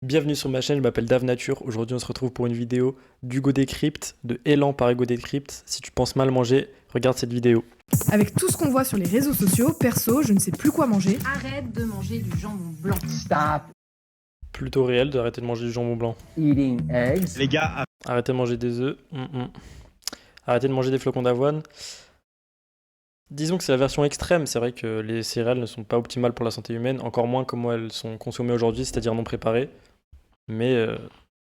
Bienvenue sur ma chaîne, je m'appelle Dave Nature. Aujourd'hui, on se retrouve pour une vidéo d'Hugo Décrypte, de Elan par Hugo Décrypte. Si tu penses mal manger, regarde cette vidéo. Avec tout ce qu'on voit sur les réseaux sociaux, perso, je ne sais plus quoi manger. Arrête de manger du jambon blanc. Stop Plutôt réel d'arrêter de manger du jambon blanc. eating eggs. Les gars, Arrêtez de manger des œufs. Arrêtez de manger des flocons d'avoine. Disons que c'est la version extrême. C'est vrai que les céréales ne sont pas optimales pour la santé humaine, encore moins comment elles sont consommées aujourd'hui, c'est-à-dire non préparées. Mais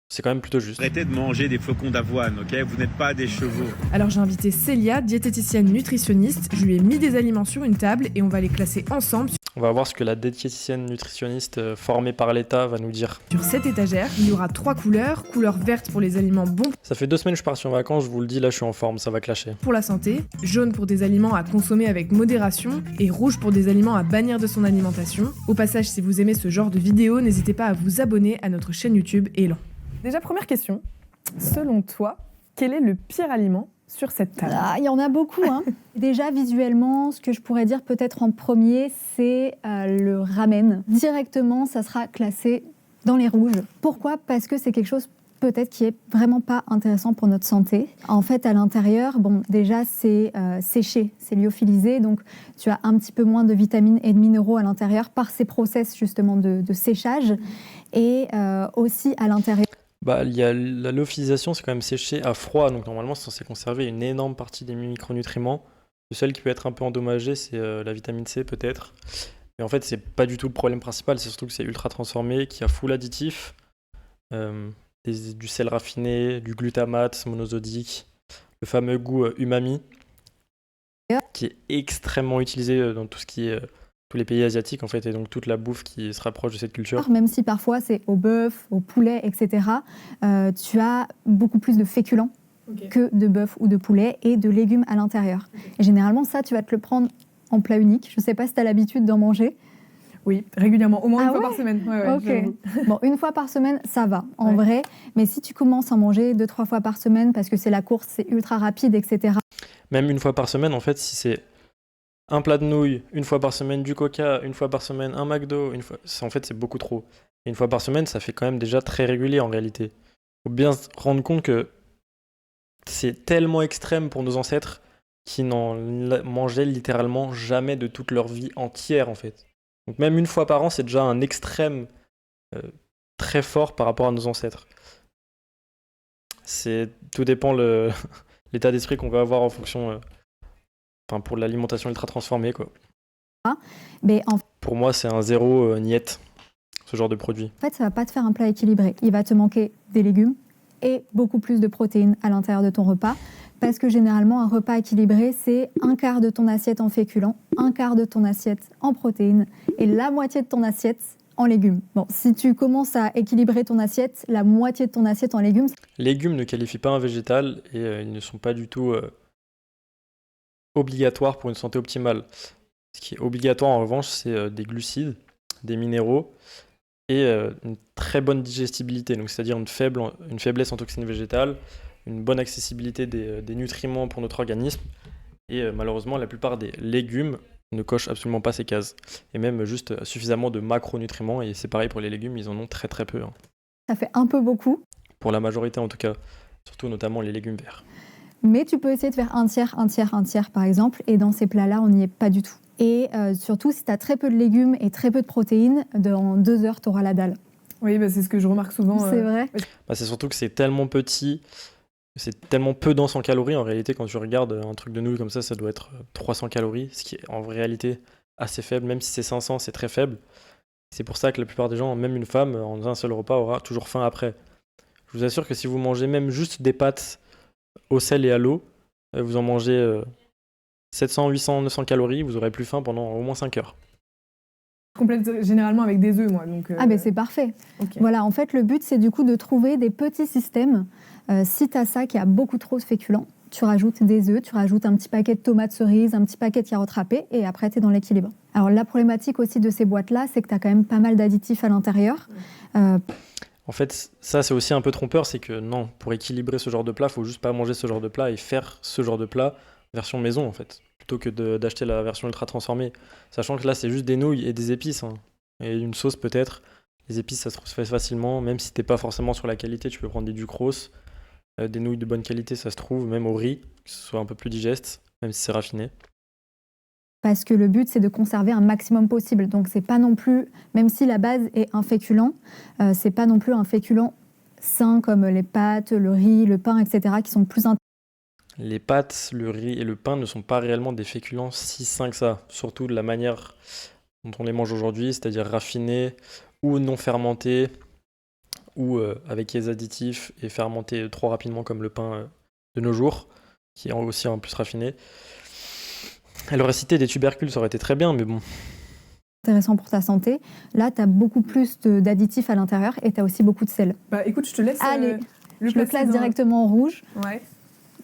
c'est quand même plutôt juste. arrêtez de manger des flocons d'avoine, ok? Vous n'êtes pas des chevaux. Alors j'ai invité Célia, diététicienne nutritionniste, je lui ai mis des aliments sur une table et on va les classer ensemble On va voir ce que la diététicienne nutritionniste formée par l'État va nous dire. sur cette étagère. Il y aura 3 couleurs, couleur verte pour les aliments bons Ça fait 2 semaines que je suis parti en vacances, je vous le dis, là je suis en forme, ça va clasher. pour la santé, jaune pour des aliments à consommer avec modération et rouge pour des aliments à bannir de son alimentation. Au passage, si vous aimez ce genre de vidéos, n'hésitez pas à vous abonner à notre chaîne YouTube Elan. Déjà, première question. Selon toi, quel est le pire aliment sur cette table? Ah, il y en a beaucoup, hein. Déjà, visuellement, ce que je pourrais dire peut-être en premier, c'est le ramen. Directement, ça sera classé dans les rouges. Pourquoi? Parce que c'est quelque chose peut-être qui est vraiment pas intéressant pour notre santé. En fait, à l'intérieur, bon, déjà, c'est séché, c'est lyophilisé, donc tu as un petit peu moins de vitamines et de minéraux à l'intérieur par ces process justement de séchage. Et aussi à l'intérieur. Bah, il y a la lyophilisation, c'est quand même séché à froid, donc normalement c'est censé conserver une énorme partie des micronutriments. Le seul qui peut être un peu endommagé, c'est la vitamine C peut-être. Mais en fait, c'est pas du tout le problème principal, c'est surtout que c'est ultra transformé, qu'il y a full additif, du sel raffiné, du glutamate monosodique, le fameux goût umami, qui est extrêmement utilisé dans tout ce qui est tous les pays asiatiques en fait, et donc toute la bouffe qui se rapproche de cette culture. Même si parfois c'est au bœuf, au poulet, etc., tu as beaucoup plus de féculents que de bœuf ou de poulet et de légumes à l'intérieur. Et généralement, ça, tu vas te le prendre en plat unique. Je ne sais pas si tu as l'habitude d'en manger. Oui, régulièrement, au moins Ah une fois ouais? par semaine. Ouais, Ok. j'avoue. Bon, une fois par semaine, ça va, en Ouais. vrai. Mais si tu commences à manger 2-3 fois par semaine, parce que c'est la course, c'est ultra rapide, etc., Même une fois par semaine, en fait, si c'est un plat de nouilles, une fois par semaine du coca, une fois par semaine un McDo, en fait c'est beaucoup trop. Et une fois par semaine, ça fait quand même déjà très régulier en réalité. Faut bien se rendre compte que c'est tellement extrême pour nos ancêtres qui n'en mangeaient littéralement jamais de toute leur vie entière en fait. Donc même une fois par an, c'est déjà un extrême très fort par rapport à nos ancêtres. Tout dépend l'état d'esprit qu'on va avoir en fonction, pour l'alimentation ultra transformée quoi. mais en Pour moi, c'est un zéro niet, ce genre de produit. fait, ça va pas te faire un plat équilibré. Il va te manquer des légumes et beaucoup plus de protéines à l'intérieur de ton repas. Parce que généralement, un repas équilibré, c'est un quart de ton assiette en féculents, un quart de ton assiette en protéines et la moitié de ton assiette en légumes. Bon, si tu commences à équilibrer ton assiette, la moitié de ton assiette en légumes, Légumes ne qualifient pas un végétal et ils ne sont pas du tout obligatoires pour une santé optimale. Ce qui est obligatoire en revanche, c'est des glucides, des minéraux et une très bonne digestibilité, donc c'est-à-dire une faiblesse en toxines végétales, une bonne accessibilité des nutriments pour notre organisme. Et malheureusement, la plupart des légumes ne cochent absolument pas ces cases. Et même juste suffisamment de macronutriments, et c'est pareil pour les légumes, ils en ont très très peu, hein. ça fait un peu beaucoup. Pour la majorité en tout cas, surtout notamment les légumes verts. Mais tu peux essayer de faire un tiers, un tiers, un tiers par exemple. Et dans ces plats-là, on n'y est pas du tout. Et surtout, si tu as très peu de légumes et très peu de protéines, dans 2 heures, tu auras la dalle. Oui, bah, c'est ce que je remarque souvent. C'est vrai. Bah, c'est surtout que c'est tellement petit, c'est tellement peu dense en calories. En réalité, quand tu regardes un truc de nouilles comme ça doit être 300 calories, ce qui est en réalité assez faible. Même si c'est 500, c'est très faible. C'est pour ça que la plupart des gens, même une femme, en un seul repas, aura toujours faim après. Je vous assure que si vous mangez même juste des pâtes au sel et à l'eau, vous en mangez 700, 800, 900 calories, vous aurez plus faim pendant au moins 5 heures. Je complète généralement avec des œufs, moi. Donc, Ah ben c'est parfait. ok. Voilà, en fait, le but, c'est du coup de trouver des petits systèmes. Si tu as ça qui a beaucoup trop de féculents, tu rajoutes des œufs, tu rajoutes un petit paquet de tomates cerises, un petit paquet de carottes râpées, et après, tu es dans l'équilibre. Alors, la problématique aussi de ces boîtes-là, c'est que tu as quand même pas mal d'additifs à l'intérieur. En fait, ça c'est aussi un peu trompeur, c'est que non, pour équilibrer ce genre de plat, faut juste pas manger ce genre de plat et faire ce genre de plat version maison en fait, plutôt que d'acheter la version ultra transformée. Sachant que là c'est juste des nouilles et des épices, hein, et une sauce peut-être, Les épices, ça se fait facilement, même si t'es pas forcément sur la qualité, tu peux prendre des ducros, des nouilles de bonne qualité, ça se trouve, même au riz, que ce soit un peu plus digeste, même si c'est raffiné. Parce que le but, c'est de conserver un maximum possible. Donc, c'est pas non plus, même si la base est un féculent, c'est pas non plus un féculent sain comme les pâtes, le riz, le pain, etc., qui sont plus Les pâtes, le riz et le pain ne sont pas réellement des féculents si sains que ça, surtout de la manière dont on les mange aujourd'hui, c'est-à-dire raffinés ou non fermentés, ou avec les additifs et fermentés trop rapidement comme le pain de nos jours, qui est aussi en plus raffiné. Elle aurait cité des tubercules, ça aurait été très bien, mais bon. intéressants pour ta santé. Là, tu as beaucoup plus d'additifs à l'intérieur et tu as aussi beaucoup de sel. Bah écoute, je te laisse Allez, je le placer classe dans- directement en rouge. Ouais.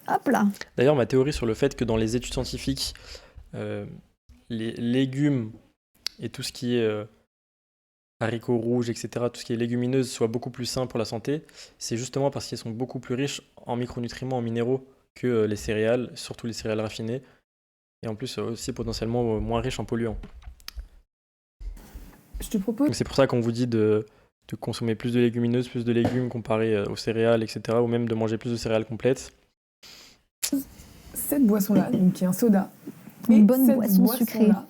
Hop là. D'ailleurs, ma théorie sur le fait que dans les études scientifiques, les légumes et tout ce qui est haricots rouges, etc., tout ce qui est légumineuse soit beaucoup plus sain pour la santé, c'est justement parce qu'ils sont beaucoup plus riches en micronutriments, en minéraux que les céréales, surtout les céréales raffinées, et en plus aussi potentiellement moins riches en polluants. Je te propose. Donc c'est pour ça qu'on vous dit de consommer plus de légumineuses, plus de légumes comparé aux céréales, etc., ou même de manger plus de céréales complètes. Cette boisson-là, donc qui est un soda. Une et bonne cette boisson sucrée. boisson-là,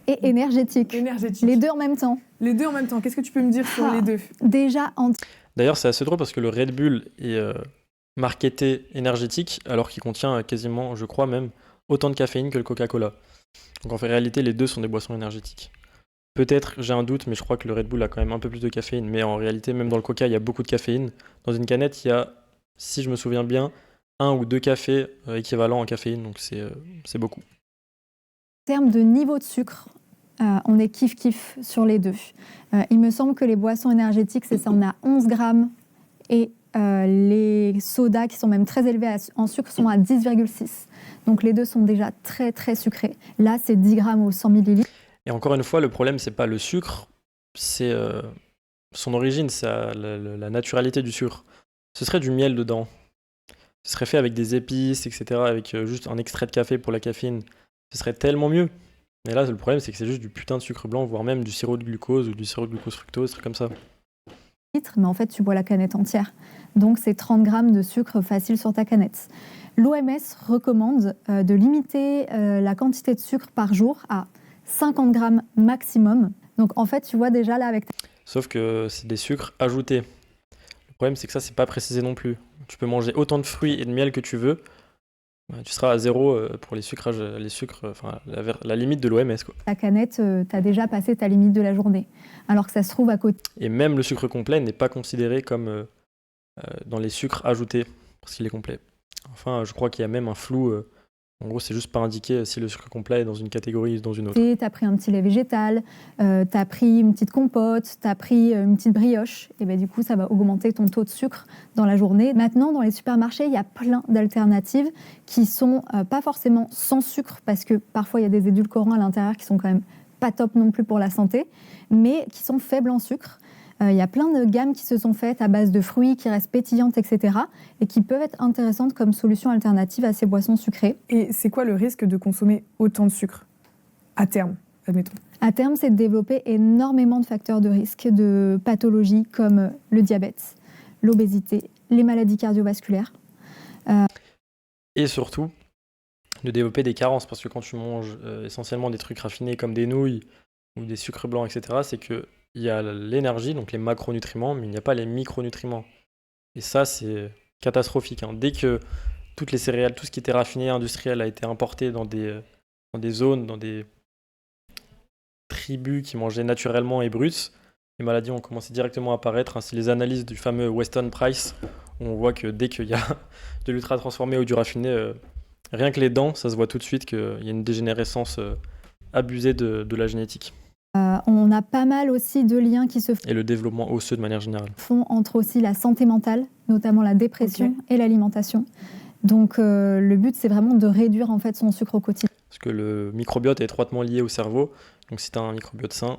Et énergétique. énergétique. Les deux en même temps. Les deux en même temps. Qu'est-ce que tu peux me dire sur Ah. les deux? Déjà, D'ailleurs, c'est assez drôle parce que le Red Bull est marketé énergétique, alors qu'il contient quasiment, je crois même, autant de caféine que le Coca-Cola. Donc en fait, en réalité, les deux sont des boissons énergétiques. Peut-être, j'ai un doute, mais je crois que le Red Bull a quand même un peu plus de caféine. Mais en réalité, même dans le Coca, il y a beaucoup de caféine. Dans une canette, il y a, si je me souviens bien, 1 ou 2 cafés équivalents en caféine, donc c'est beaucoup. en termes de niveau de sucre, on est kiff-kiff sur les deux. Il me semble que les boissons énergétiques, c'est ça, on a 11 grammes et les sodas qui sont même très élevés en sucre sont à 10,6. Donc les deux sont déjà très très sucrés. Là, c'est 10 grammes au 100 millilitres. Et encore une fois, le problème, c'est pas le sucre, c'est son origine, c'est la naturalité du sucre. Ce serait du miel dedans. Ce serait fait avec des épices, etc., avec juste un extrait de café pour la caféine. Ce serait tellement mieux. Mais là, le problème, c'est que c'est juste du putain de sucre blanc, voire même du sirop de glucose ou du sirop de glucose fructose, trucs comme ça. Mais en fait, tu bois la canette entière. Donc, c'est 30 grammes de sucre facile sur ta canette. L'OMS recommande de limiter la quantité de sucre par jour à 50 grammes maximum. Donc, en fait, tu vois déjà là avec Sauf que c'est des sucres ajoutés. Le problème, c'est que ça, c'est pas précisé non plus. Tu peux manger autant de fruits et de miel que tu veux. Tu seras à 0 pour les sucres, enfin, la limite de l'OMS, quoi. ta canette, tu as déjà passé ta limite de la journée. Alors que ça se trouve à côté. Et même le sucre complet n'est pas considéré comme dans les sucres ajoutés, parce qu'il est complet. Enfin, je crois qu'il y a même un flou. En gros, c'est juste pas indiqué si le sucre complet est dans une catégorie ou dans une autre. Tu as pris un petit lait végétal, tu as pris une petite compote, tu as pris une petite brioche, et ben du coup, ça va augmenter ton taux de sucre dans la journée. Maintenant, dans les supermarchés, il y a plein d'alternatives qui sont pas forcément sans sucre, parce que parfois, il y a des édulcorants à l'intérieur qui sont quand même pas top non plus pour la santé, mais qui sont faibles en sucre. Il y a plein de gammes qui se sont faites à base de fruits, qui restent pétillantes, etc., et qui peuvent être intéressantes comme solution alternative à ces boissons sucrées. Et c'est quoi le risque de consommer autant de sucre à terme, admettons? À terme, c'est de développer énormément de facteurs de risque de pathologies comme le diabète, l'obésité, les maladies cardiovasculaires. Et surtout, de développer des carences, parce que quand tu manges essentiellement des trucs raffinés comme des nouilles ou des sucres blancs, etc., c'est qu'il y a l'énergie, donc les macronutriments, mais il n'y a pas les micronutriments. Et ça, c'est catastrophique, hein. Dès que toutes les céréales, tout ce qui était raffiné, industriel, a été importé dans des zones, dans des tribus qui mangeaient naturellement et brut, les maladies ont commencé directement à apparaître. Hein. C'est les analyses du fameux Weston Price, où on voit que dès qu'il y a de l'ultra transformé ou du raffiné, rien que les dents, ça se voit tout de suite qu'il y a une dégénérescence abusée de la génétique. On a pas mal aussi de liens qui se Et le développement osseux de manière générale. font entre aussi la santé mentale, notamment la dépression et l'alimentation. Donc le but, c'est vraiment de réduire en fait son sucre au quotidien. Parce que le microbiote est étroitement lié au cerveau. Donc si tu as un microbiote sain,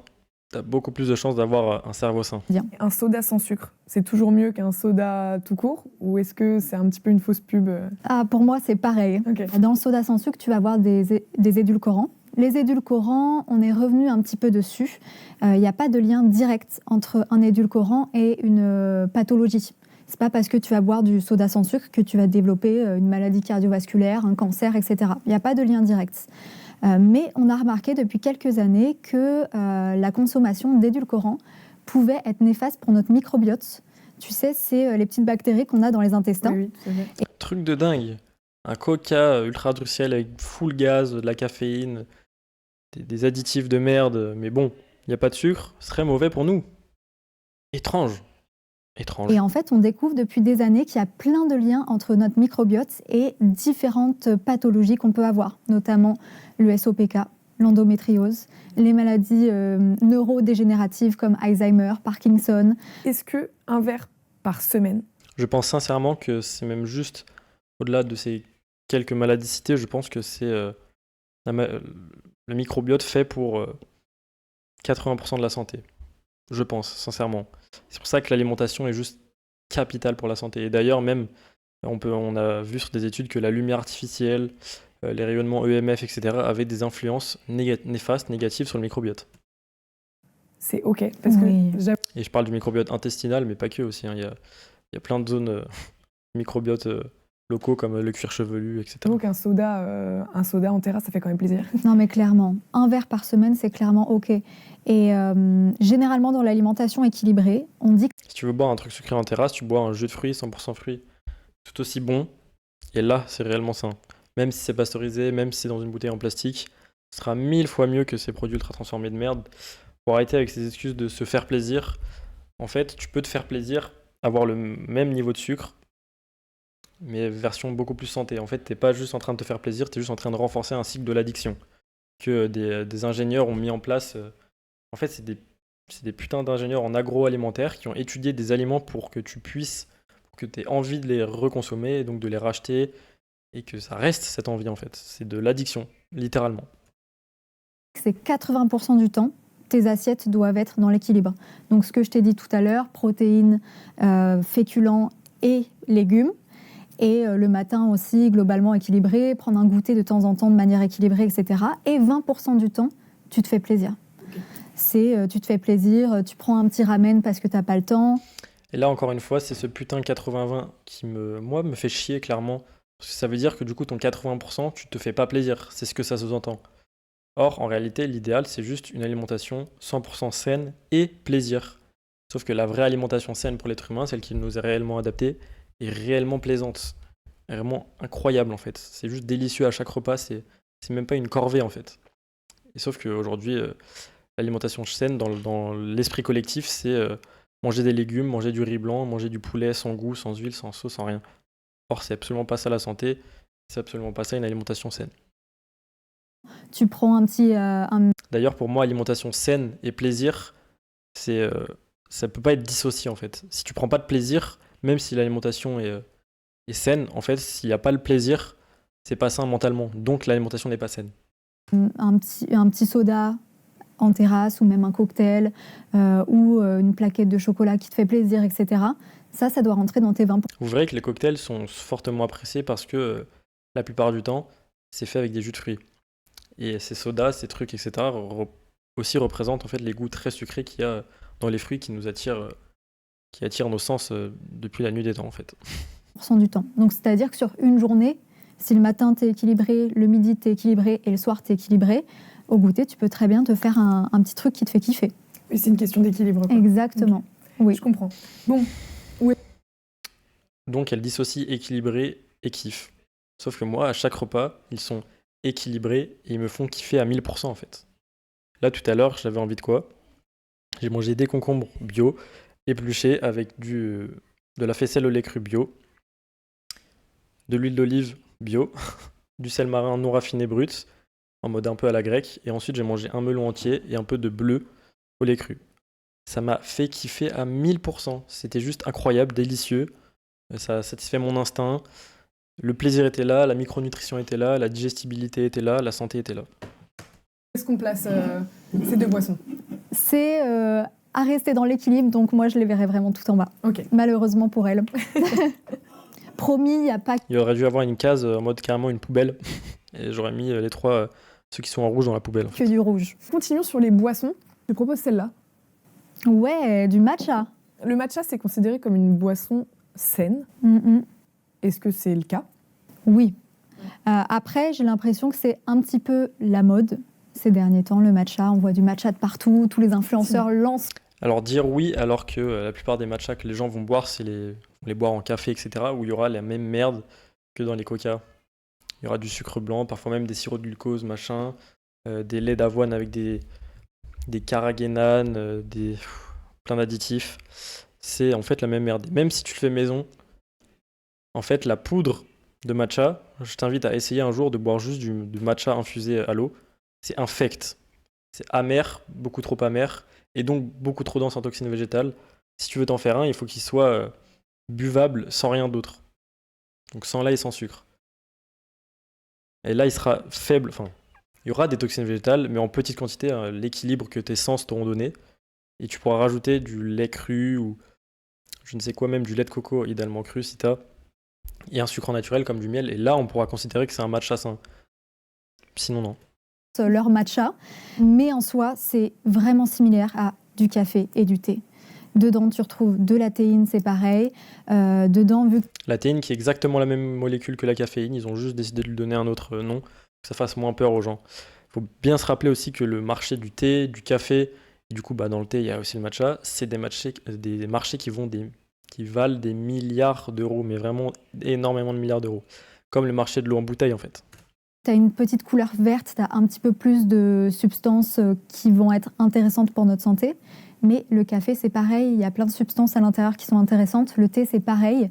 tu as beaucoup plus de chances d'avoir un cerveau sain. Un soda sans sucre, c'est toujours mieux qu'un soda tout court? Ou est-ce que c'est un petit peu une fausse pub? Ah, pour moi, c'est pareil. Ok. Dans le soda sans sucre, tu vas avoir des édulcorants, Les édulcorants, on est revenu un petit peu dessus. Il n'y a pas de lien direct entre un édulcorant et une pathologie. C'est pas parce que tu vas boire du soda sans sucre que tu vas développer une maladie cardiovasculaire, un cancer, etc. Il n'y a pas de lien direct. Mais on a remarqué depuis quelques années que la consommation d'édulcorants pouvait être néfaste pour notre microbiote. Tu sais, c'est les petites bactéries qu'on a dans les intestins. Oui, tout à fait. Truc de dingue. Un coca ultra industriel avec full gaz, de la caféine, des additifs de merde, mais bon, il n'y a pas de sucre, ce serait mauvais pour nous. Étrange. Étrange. Et en fait, on découvre depuis des années qu'il y a plein de liens entre notre microbiote et différentes pathologies qu'on peut avoir, notamment le SOPK, l'endométriose, les maladies neurodégénératives comme Alzheimer, Parkinson. Est-ce qu'un verre par semaine, Je pense sincèrement que c'est même juste, au-delà de ces quelques maladies citées, je pense que c'est le microbiote fait pour 80% de la santé. Je pense, sincèrement. C'est pour ça que l'alimentation est juste capitale pour la santé. Et d'ailleurs, même, on a vu sur des études que la lumière artificielle, les rayonnements EMF, etc., avaient des influences néfastes, négatives sur le microbiote. c'est OK? Parce Oui. que j'avoue, Et je parle du microbiote intestinal, mais pas que aussi, hein. Il y a plein de zones microbiotes locaux comme le cuir chevelu, etc. qu'un soda en terrasse, ça fait quand même plaisir. Non, mais clairement, un verre par semaine, c'est clairement OK. Et généralement, dans l'alimentation équilibrée, on dit que Si tu veux boire un truc sucré en terrasse, tu bois un jus de fruits, 100% fruits, tout aussi bon. Et là, c'est réellement sain. Même si c'est pasteurisé, même si c'est dans une bouteille en plastique, ce sera 1000 fois mieux que ces produits ultra transformés de merde. Pour arrêter avec ces excuses de se faire plaisir, en fait, tu peux te faire plaisir, avoir le même niveau de sucre, mais version beaucoup plus santé. En fait, t'es pas juste en train de te faire plaisir, t'es juste en train de renforcer un cycle de l'addiction que des ingénieurs ont mis en place. En fait, c'est des putains d'ingénieurs en agroalimentaire qui ont étudié des aliments pour que tu aies envie de les reconsommer, et donc de les racheter, et que ça reste cette envie, en fait. C'est de l'addiction, littéralement. c'est 80% du temps, tes assiettes doivent être dans l'équilibre. Donc, ce que je t'ai dit tout à l'heure, protéines, féculents et légumes. Et le matin aussi, globalement équilibré, prendre un goûter de temps en temps de manière équilibrée, etc. Et 20% du temps, tu te fais plaisir. Tu te fais plaisir, tu prends un petit ramen parce que t'as pas le temps. Et là, encore une fois, c'est ce putain de 80-20 qui me fait chier, clairement. Parce que ça veut dire que du coup, ton 80%, tu te fais pas plaisir. C'est ce que ça sous-entend. Or, en réalité, l'idéal, c'est juste une alimentation 100% saine et plaisir. Sauf que la vraie alimentation saine pour l'être humain, celle qui nous est réellement adaptée, est réellement plaisante. Est vraiment incroyable, en fait. C'est juste délicieux à chaque repas. C'est même pas une corvée, en fait. Et sauf qu'aujourd'hui, l'alimentation saine, dans l'esprit collectif, c'est manger des légumes, manger du riz blanc, manger du poulet sans goût, sans huile, sans sauce, sans rien. Or, c'est absolument pas ça la santé. C'est absolument pas ça une alimentation saine. Tu prends un petit... D'ailleurs, pour moi, alimentation saine et plaisir, ça peut pas être dissocié, en fait. Si tu prends pas de plaisir, même si l'alimentation est saine, en fait, s'il n'y a pas le plaisir, c'est pas sain mentalement. Donc, l'alimentation n'est pas saine. un petit soda en terrasse ou même un cocktail ou une plaquette de chocolat qui te fait plaisir, etc. Ça doit rentrer dans tes 20%. Vous verrez que les cocktails sont fortement appréciés parce que la plupart du temps, c'est fait avec des jus de fruits. Et ces sodas, ces trucs, etc. aussi représentent en fait les goûts très sucrés qu'il y a dans les fruits qui nous attirent, qui attirent nos sens depuis la nuit des temps, en fait. Du temps. Donc, c'est-à-dire que sur une journée, si le matin t'es équilibré, le midi t'es équilibré et le soir t'es équilibré, au goûter, tu peux très bien te faire un petit truc qui te fait kiffer. Et c'est une question d'équilibre, quoi. Exactement. Oui. Je comprends. Bon, Donc elle dissocie équilibré et kiff. Sauf que moi, à chaque repas, ils sont équilibrés et ils me font kiffer à 1000% en fait. Là, tout à l'heure, j'avais envie de quoi? J'ai mangé des concombres bio, épluchés avec de la faisselle au lait cru bio, de l'huile d'olive bio, du sel marin non raffiné brut, en mode un peu à la grecque, et ensuite j'ai mangé un melon entier et un peu de bleu au lait cru. Ça m'a fait kiffer à 1000%. C'était juste incroyable, délicieux. Ça a satisfait mon instinct. Le plaisir était là, la micronutrition était là, la digestibilité était là, la santé était là. est-ce qu'on place ces deux boissons? C'est à rester dans l'équilibre, donc moi je les verrais vraiment tout en bas. Ok. Malheureusement pour elle. Promis, il n'y a pas... Il aurait dû avoir une case en mode carrément une poubelle. Et j'aurais mis les trois Ceux qui sont en rouge dans la poubelle. En fait. Que du rouge. Continuons sur les boissons. Je propose celle-là. Ouais, du matcha. Le matcha, c'est considéré comme une boisson saine. Mhm. Est-ce que c'est le cas? Oui. Après, j'ai l'impression que c'est un petit peu la mode ces derniers temps, le matcha. On voit du matcha de partout, tous les influenceurs lancent. Alors dire oui, alors que la plupart des matchas que les gens vont boire, vont les boire en café, etc., où il y aura la même merde que dans les coca. Il y aura du sucre blanc, parfois même des sirops de glucose, machin, des laits d'avoine avec des carragénanes, plein d'additifs. C'est en fait la même merde. Même si tu le fais maison, en fait, la poudre de matcha, je t'invite à essayer un jour de boire juste du matcha infusé à l'eau. C'est infect. C'est amer, beaucoup trop amer, et donc beaucoup trop dense en toxines végétales. Si tu veux t'en faire un, il faut qu'il soit buvable sans rien d'autre. Donc sans lait et sans sucre. Et là, il sera faible. Enfin, il y aura des toxines végétales, mais en petite quantité, hein, l'équilibre que tes sens t'auront donné. Et tu pourras rajouter du lait cru ou je ne sais quoi, même du lait de coco, idéalement cru si t'as. Et un sucre naturel comme du miel. Et là, on pourra considérer que c'est un matcha sain. Sinon, non. Leur matcha, mais en soi, c'est vraiment similaire à du café et du thé. Dedans, tu retrouves de la théine, c'est pareil. Dedans, vu que La théine qui est exactement la même molécule que la caféine, ils ont juste décidé de lui donner un autre nom, que ça fasse moins peur aux gens. Il faut bien se rappeler aussi que le marché du thé, du café, et du coup bah, dans le thé il y a aussi le matcha, c'est des marchés qui valent des milliards d'euros, mais vraiment énormément de milliards d'euros. Comme le marché de l'eau en bouteille en fait. tu as une petite couleur verte, tu as un petit peu plus de substances qui vont être intéressantes pour notre santé. Mais le café, c'est pareil, il y a plein de substances à l'intérieur qui sont intéressantes. Le thé, c'est pareil.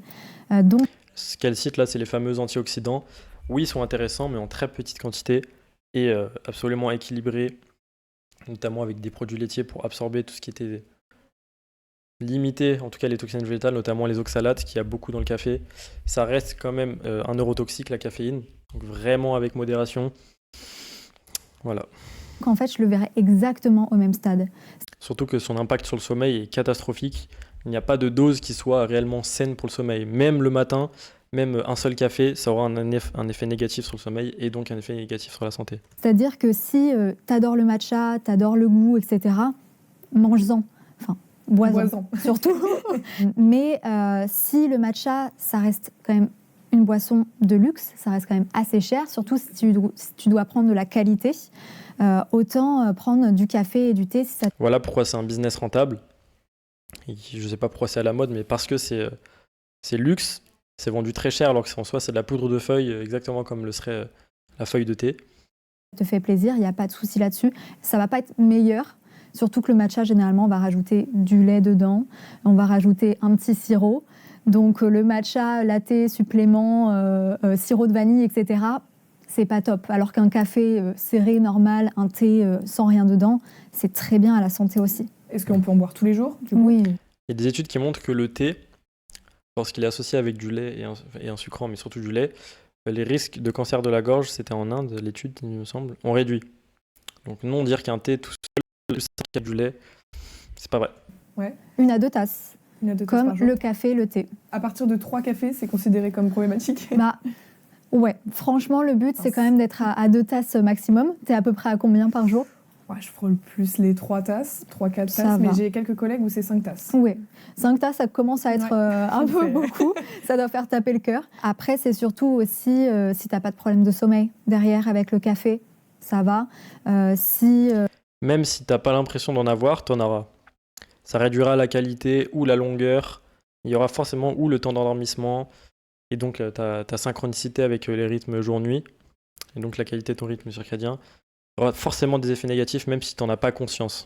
Donc, Ce qu'elle cite là, c'est les fameux antioxydants. Oui, ils sont intéressants, mais en très petite quantité et absolument équilibrés, notamment avec des produits laitiers pour absorber tout ce qui était limité, en tout cas les toxines végétales, notamment les oxalates, qu'il y a beaucoup dans le café. Ça reste quand même un neurotoxique, la caféine, donc vraiment avec modération. Voilà. en fait, je le verrais exactement au même stade. Surtout que son impact sur le sommeil est catastrophique. Il n'y a pas de dose qui soit réellement saine pour le sommeil. Même le matin, même un seul café, ça aura un effet négatif sur le sommeil et donc un effet négatif sur la santé. C'est-à-dire que si t'adores le matcha, t'adores le goût, etc., mange-en. Enfin, bois-en. Bois-en. Surtout. Mais si le matcha, ça reste quand même une boisson de luxe, ça reste quand même assez cher, surtout si tu dois prendre de la qualité, autant prendre du café et du thé. Si ça... Voilà pourquoi c'est un business rentable. Et je sais pas pourquoi c'est à la mode, mais parce que c'est luxe, c'est vendu très cher, alors que en soi c'est de la poudre de feuille, exactement comme le serait la feuille de thé. te fait plaisir, il n'y a pas de souci là-dessus. Ça va pas être meilleur, surtout que le matcha, généralement, on va rajouter du lait dedans, on va rajouter un petit sirop. Donc le matcha, latte, supplément, sirop de vanille, etc., c'est pas top. Alors qu'un café serré, normal, un thé sans rien dedans, c'est très bien à la santé aussi. Est-ce qu'on peut en boire tous les jours du coup Oui. Il y a des études qui montrent que le thé, lorsqu'il est associé avec du lait et un sucrant, mais surtout du lait, les risques de cancer de la gorge, c'était en Inde, l'étude, il me semble, ont réduit. Donc non dire qu'un thé tout seul, plus qu'il y a du lait, c'est pas vrai. 1 à 2 tasses, Une à deux tasses comme par jour. le café, le thé. À partir de 3 cafés, c'est considéré comme problématique. Bah, ouais, franchement, le but, c'est quand même d'être à 2 tasses maximum. T'es à peu près à combien par jour? Ouais, je frôle plus les 3 tasses, 3-4 Ça tasses, mais va. j'ai quelques collègues où c'est 5 tasses. Oui, 5 tasses, ça commence à être Ouais. un peu C'est- beaucoup. Ça doit faire taper le cœur. Après, c'est surtout aussi si t'as pas de problème de sommeil derrière avec le café, ça va. Même si t'as pas l'impression d'en avoir, t'en auras. Ça réduira la qualité ou la longueur. Il y aura forcément ou le temps d'endormissement et donc ta synchronicité avec les rythmes jour-nuit et donc la qualité de ton rythme circadien. Il y aura forcément des effets négatifs même si t'en as pas conscience.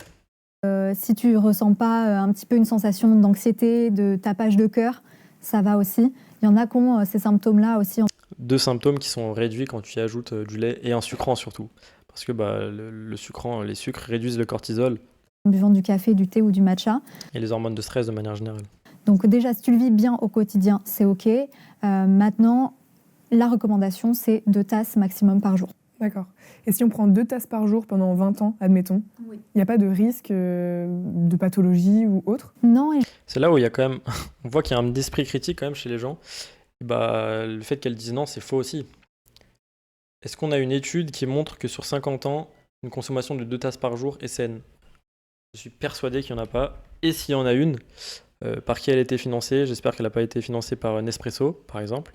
Si tu ressens pas un petit peu une sensation d'anxiété, de tapage de cœur, ça va aussi. Il y en a qui ont ces symptômes-là aussi. 2 symptômes qui sont réduits quand tu y ajoutes du lait et un sucrant surtout. Parce que le sucrant, les sucres réduisent le cortisol En buvant du café, du thé ou du matcha. et les hormones de stress de manière générale. Donc déjà, si tu le vis bien au quotidien, c'est OK. Maintenant, la recommandation, c'est 2 tasses maximum par jour. D'accord. Et si on prend 2 tasses par jour pendant 20 ans, admettons, il n'y a pas de risque de pathologie ou autre? Non, et C'est là où il y a quand même, on voit qu'il y a un esprit critique quand même chez les gens. Et le fait qu'elles disent non, c'est faux aussi. est-ce qu'on a une étude qui montre que sur 50 ans, une consommation de 2 tasses par jour est saine? Je suis persuadé qu'il n'y en a pas. Et s'il y en a une, par qui elle a été financée? J'espère qu'elle n'a pas été financée par Nespresso, par exemple.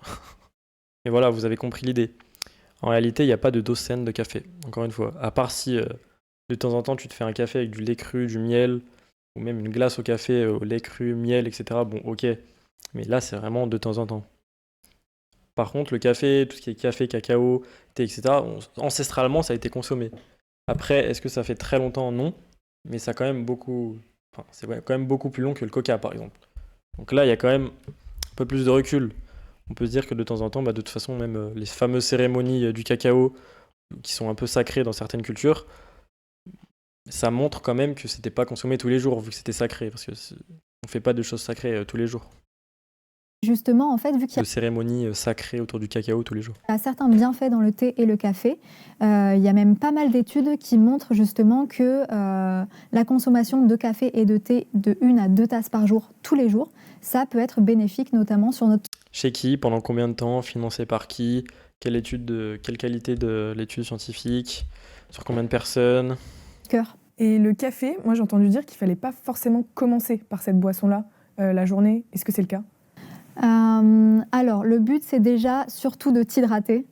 Mais voilà, vous avez compris l'idée. En réalité, il n'y a pas de dose saine de café, encore une fois. À part si de temps en temps tu te fais un café avec du lait cru, du miel, ou même une glace au café, au lait cru, miel, etc. Bon, ok. Mais là, c'est vraiment de temps en temps. Par contre, le café, tout ce qui est café, cacao, thé, etc., ancestralement, ça a été consommé. Après, est-ce que ça fait très longtemps? Non. Mais ça a quand même beaucoup... Enfin, c'est quand même beaucoup plus long que le coca, par exemple. Donc là, il y a quand même un peu plus de recul. On peut se dire que de temps en temps, de toute façon, même les fameuses cérémonies du cacao, qui sont un peu sacrées dans certaines cultures, ça montre quand même que c'était pas consommé tous les jours, vu que c'était sacré, parce que on fait pas de choses sacrées tous les jours. Justement, en fait, vu qu'il y De cérémonies sacrées autour du cacao tous les jours. a certains bienfaits dans le thé et le café, il y a même pas mal d'études qui montrent justement que la consommation de café et de thé de 1 à 2 tasses par jour, tous les jours, ça peut être bénéfique, notamment sur notre Chez qui? Pendant combien de temps? Financé par qui? Quelle qualité de l'étude scientifique? Sur combien de personnes? cœur. Et le café, moi j'ai entendu dire qu'il fallait pas forcément commencer par cette boisson-là la journée. Est-ce que c'est le cas? Alors, le but, c'est déjà surtout de t'hydrater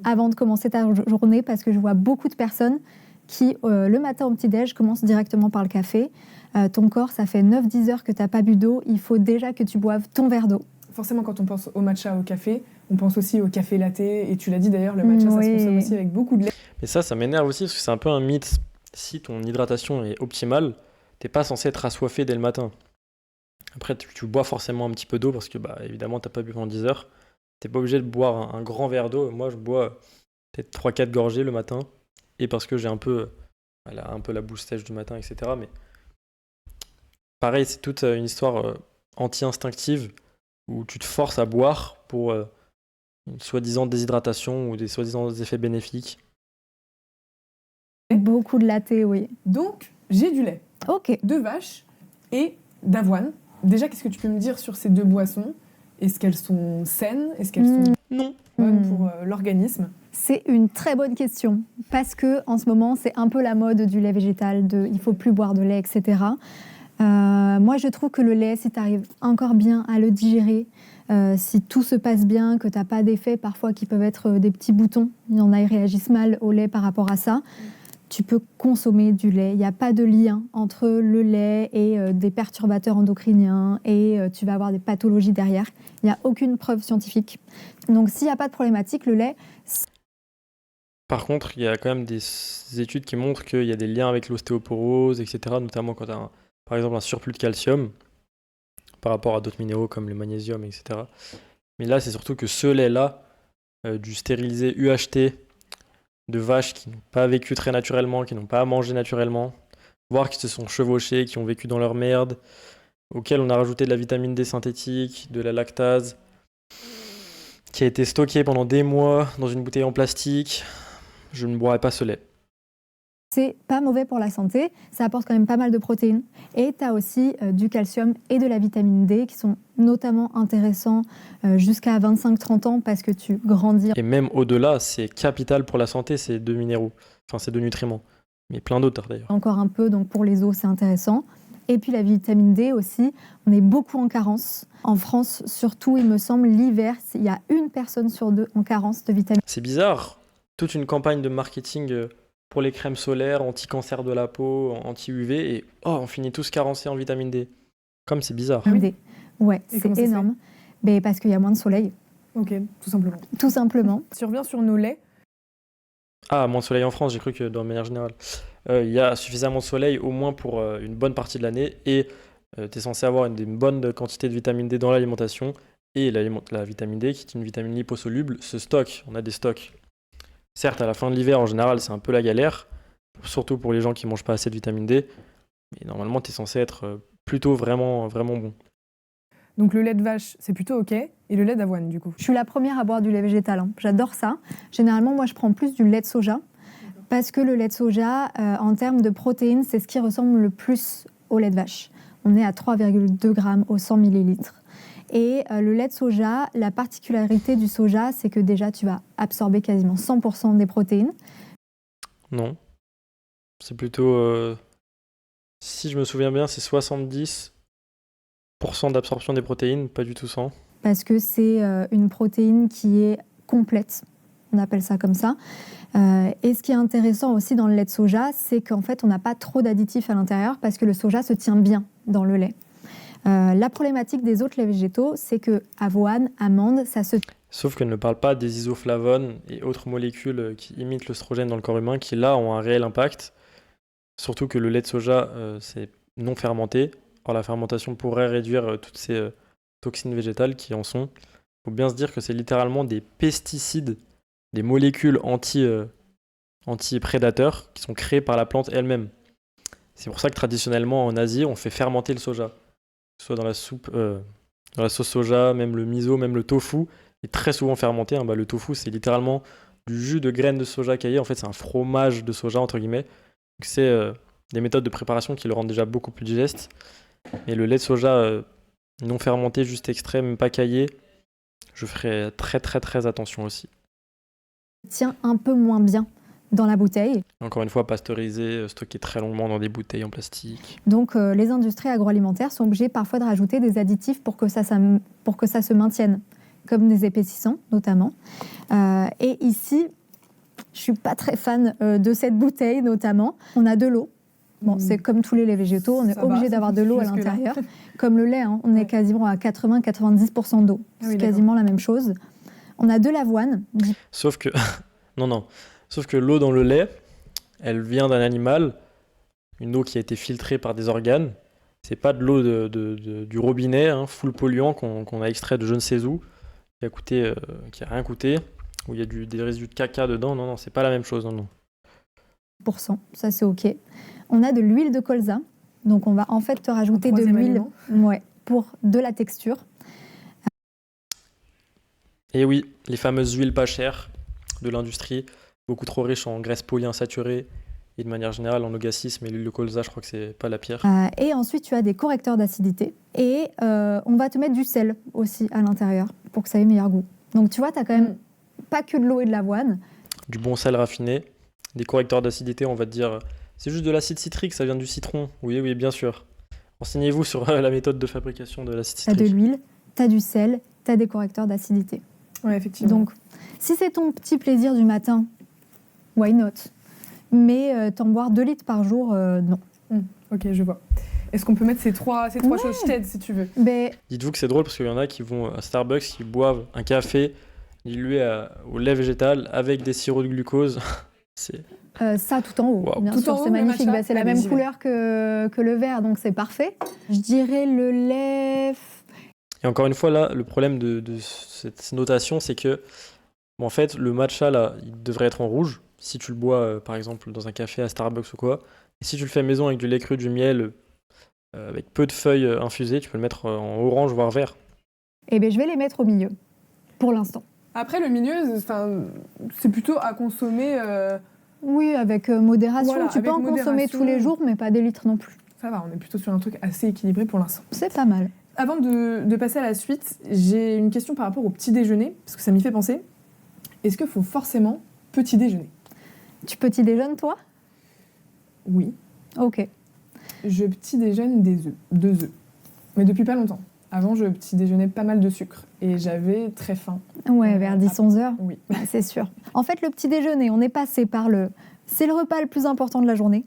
avant de commencer ta journée, parce que je vois beaucoup de personnes qui, le matin au petit-déj, commencent directement par le café. Ton corps, ça fait 9-10 heures que tu n'as pas bu d'eau. Il faut déjà que tu boives ton verre d'eau. Forcément, quand on pense au matcha, au café, on pense aussi au café latte. Et tu l'as dit d'ailleurs, le matcha, ça se Oui. consomme aussi avec beaucoup de lait. Mais ça m'énerve aussi, parce que c'est un peu un mythe. Si ton hydratation est optimale, t'es pas censé être assoiffé dès le matin. Après, tu bois forcément un petit peu d'eau, parce que évidemment, t'as pas bu pendant 10 heures. T'es pas obligé de boire un grand verre d'eau. Moi, je bois peut-être 3-4 gorgées le matin, et parce que j'ai un peu la bouche sèche du matin, etc. Mais pareil, c'est toute une histoire anti-instinctive, où tu te forces à boire pour une soi-disant déshydratation ou des soi-disant effets bénéfiques. Beaucoup de latte, oui. Donc, j'ai du lait Ok. de vache et d'avoine. Déjà, qu'est-ce que tu peux me dire sur ces deux boissons? Est-ce qu'elles sont saines? Est-ce qu'elles sont Non. bonnes pour l'organisme? C'est une très bonne question, parce que en ce moment, c'est un peu la mode du lait végétal, il faut plus boire de lait, etc. Moi, je trouve que le lait, si tu arrives encore bien à le digérer, si tout se passe bien, que tu n'as pas d'effets parfois qui peuvent être des petits boutons, il y en a, ils réagissent mal au lait par rapport à ça, tu peux consommer du lait. Il n'y a pas de lien entre le lait et des perturbateurs endocriniens et tu vas avoir des pathologies derrière. Il n'y a aucune preuve scientifique. Donc, s'il n'y a pas de problématique, le lait... Par contre, il y a quand même des études qui montrent qu'il y a des liens avec l'ostéoporose, etc. Notamment quand tu as, par exemple, un surplus de calcium par rapport à d'autres minéraux comme le magnésium, etc. Mais là, c'est surtout que ce lait-là, du stérilisé UHT, de vaches qui n'ont pas vécu très naturellement, qui n'ont pas à manger naturellement, voire qui se sont chevauchées, qui ont vécu dans leur merde, auxquelles on a rajouté de la vitamine D synthétique, de la lactase, qui a été stocké pendant des mois dans une bouteille en plastique. Je ne boirai pas ce lait. C'est pas mauvais pour la santé, ça apporte quand même pas mal de protéines. Et tu as aussi du calcium et de la vitamine D qui sont notamment intéressants jusqu'à 25-30 ans parce que tu grandis. Et même au-delà, c'est capital pour la santé, ces deux minéraux, enfin ces deux nutriments. Mais plein d'autres d'ailleurs. Encore un peu, donc pour les os, c'est intéressant. Et puis la vitamine D aussi, on est beaucoup en carence. En France, surtout, il me semble, l'hiver, il y a 1 personne sur 2 en carence de vitamine D. C'est bizarre, toute une campagne de marketing pour les crèmes solaires, anti-cancer de la peau, anti-UV, et on finit tous carencés en vitamine D. Comme c'est bizarre. D. Ouais, Et comment c'est ça se énorme. Mais parce qu'il y a moins de soleil, Ok, tout simplement. tout simplement. Si on revient sur nos laits, Ah, moins de soleil en France, j'ai cru que de manière générale. Il y a suffisamment de soleil au moins pour une bonne partie de l'année, et tu es censé avoir une bonne quantité de vitamine D dans l'alimentation, et la vitamine D, qui est une vitamine liposoluble, se stocke. On a des stocks. Certes, à la fin de l'hiver, en général, c'est un peu la galère, surtout pour les gens qui ne mangent pas assez de vitamine D, mais normalement, tu es censé être plutôt vraiment, vraiment bon. donc le lait de vache, c'est plutôt ok. Et le lait d'avoine, du coup? Je suis la première à boire du lait végétal, hein. J'adore ça. Généralement, moi, je prends plus du lait de soja, parce que le lait de soja, en termes de protéines, c'est ce qui ressemble le plus au lait de vache. On est à 3,2 grammes au 100 millilitres. Et le lait de soja, la particularité du soja, c'est que déjà, tu vas absorber quasiment 100% des protéines. Non. C'est plutôt. Si je me souviens bien, c'est 70% d'absorption des protéines, pas du tout 100. Parce que c'est une protéine qui est complète. On appelle ça comme ça. Et ce qui est intéressant aussi dans le lait de soja, c'est qu'en fait, on n'a pas trop d'additifs à l'intérieur parce que le soja se tient bien dans le lait. La problématique des autres laits végétaux, c'est que avoine, amande, ça se... Sauf qu'elle ne parle pas des isoflavones et autres molécules qui imitent l'œstrogène dans le corps humain, qui là ont un réel impact. Surtout que le lait de soja, c'est non fermenté. Or, la fermentation pourrait réduire toutes ces toxines végétales qui en sont. Il faut bien se dire que c'est littéralement des pesticides, des molécules anti-prédateurs qui sont créées par la plante elle-même. C'est pour ça que traditionnellement en Asie, on fait fermenter le soja. Que ce soit dans la soupe, dans la sauce soja, même le miso, même le tofu est très souvent fermenté. Le tofu, c'est littéralement du jus de graines de soja caillé. En fait, c'est un fromage de soja, entre guillemets. Donc, c'est des méthodes de préparation qui le rendent déjà beaucoup plus digeste. Et le lait de soja non fermenté, juste extrait, même pas caillé, je ferai très très très attention aussi. tient un peu moins bien dans la bouteille. Encore une fois, pasteurisé, stocké très longuement dans des bouteilles en plastique. Donc les industries agroalimentaires sont obligées parfois de rajouter des additifs pour que ça se maintienne, comme des épaississants notamment. Et ici, je suis pas très fan de cette bouteille notamment. On a de l'eau. Bon, c'est comme tous les laits végétaux, on est obligé d'avoir de l'eau à l'intérieur. Comme le lait, on est quasiment à 80-90% d'eau. C'est quasiment la même chose. On a de l'avoine. Sauf que, Sauf que l'eau dans le lait, elle vient d'un animal, une eau qui a été filtrée par des organes. C'est pas de l'eau du robinet, full polluant qu'on a extrait de je ne sais où, qui a rien coûté, où il y a des résidus de caca dedans. Non, c'est pas la même chose. Non. Ça c'est ok. On a de l'huile de colza, donc on va en fait te rajouter de l'huile pour de la texture. Et oui, les fameuses huiles pas chères de l'industrie, beaucoup trop riches en graisses polyinsaturées et de manière générale en ogasis, mais l'huile de colza, je crois que c'est pas la pire. Et ensuite, tu as des correcteurs d'acidité et on va te mettre du sel aussi à l'intérieur pour que ça ait meilleur goût. Donc tu vois, tu n'as quand même pas que de l'eau et de l'avoine. Du bon sel raffiné, des correcteurs d'acidité, on va te dire, c'est juste de l'acide citrique, ça vient du citron. Oui, bien sûr. Renseignez-vous sur la méthode de fabrication de l'acide citrique. Tu as de l'huile, tu as du sel, tu as des correcteurs d'acidité. Ouais, effectivement. Donc, si c'est ton petit plaisir du matin, why not? Mais t'en boire 2 litres par jour, non. Ok, je vois. Est-ce qu'on peut mettre ces trois choses? Je t'aide si tu veux. Dites-vous que c'est drôle parce qu'il y en a qui vont à Starbucks, qui boivent un café dilué au lait végétal avec des sirops de glucose. Ça tout en haut, bien tout sûr, c'est magnifique. C'est la même couleur que le verre, donc c'est parfait. Je dirais le lait... Et encore une fois, là, le problème de cette notation, c'est que, en fait, le matcha, là, il devrait être en rouge. Si tu le bois, par exemple, dans un café à Starbucks ou quoi. Et si tu le fais maison avec du lait cru, du miel, avec peu de feuilles infusées, tu peux le mettre en orange, voire vert. Eh bien, je vais les mettre au milieu, pour l'instant. Après, le milieu, c'est plutôt à consommer... Oui, avec modération. Voilà, tu peux en consommer tous les jours, mais pas des litres non plus. Ça va, on est plutôt sur un truc assez équilibré pour l'instant. C'est pas mal. Avant de passer à la suite, j'ai une question par rapport au petit déjeuner, parce que ça m'y fait penser. Est-ce qu'il faut forcément petit déjeuner? Tu petit déjeunes, toi? Oui. Ok. Je petit déjeune des œufs, 2 œufs. Mais depuis pas longtemps. Avant, je petit déjeunais pas mal de sucre et j'avais très faim. Ouais, vers 10-11 heures. Oui. C'est sûr. En fait, le petit déjeuner, on est passé par c'est le repas le plus important de la journée.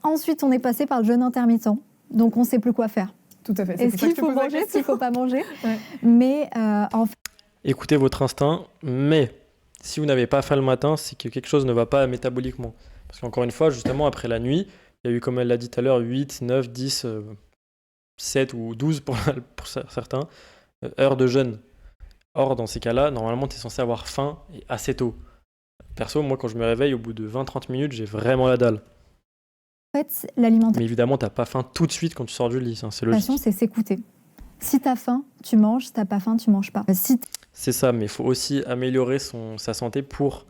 Ensuite, on est passé par le jeûne intermittent. Donc, on sait plus quoi faire. Tout à fait. Est-ce qu'il faut manger, est-ce qu'il ne faut pas manger? Ouais. Mais en fait... Écoutez votre instinct, mais si vous n'avez pas faim le matin, c'est que quelque chose ne va pas métaboliquement. Parce qu'encore une fois, justement, après la nuit, il y a eu, comme elle l'a dit tout à l'heure, 8, 9, 10, 7 ou 12 pour certains, heures de jeûne. Or, dans ces cas-là, normalement, tu es censé avoir faim et assez tôt. Perso, moi, quand je me réveille, au bout de 20-30 minutes, j'ai vraiment la dalle. En fait, l'alimentation... Mais évidemment, tu n'as pas faim tout de suite quand tu sors du lit, c'est logique. C'est s'écouter. Si tu as faim, tu manges. Si tu n'as pas faim, tu ne manges pas. C'est ça, mais il faut aussi améliorer sa santé pour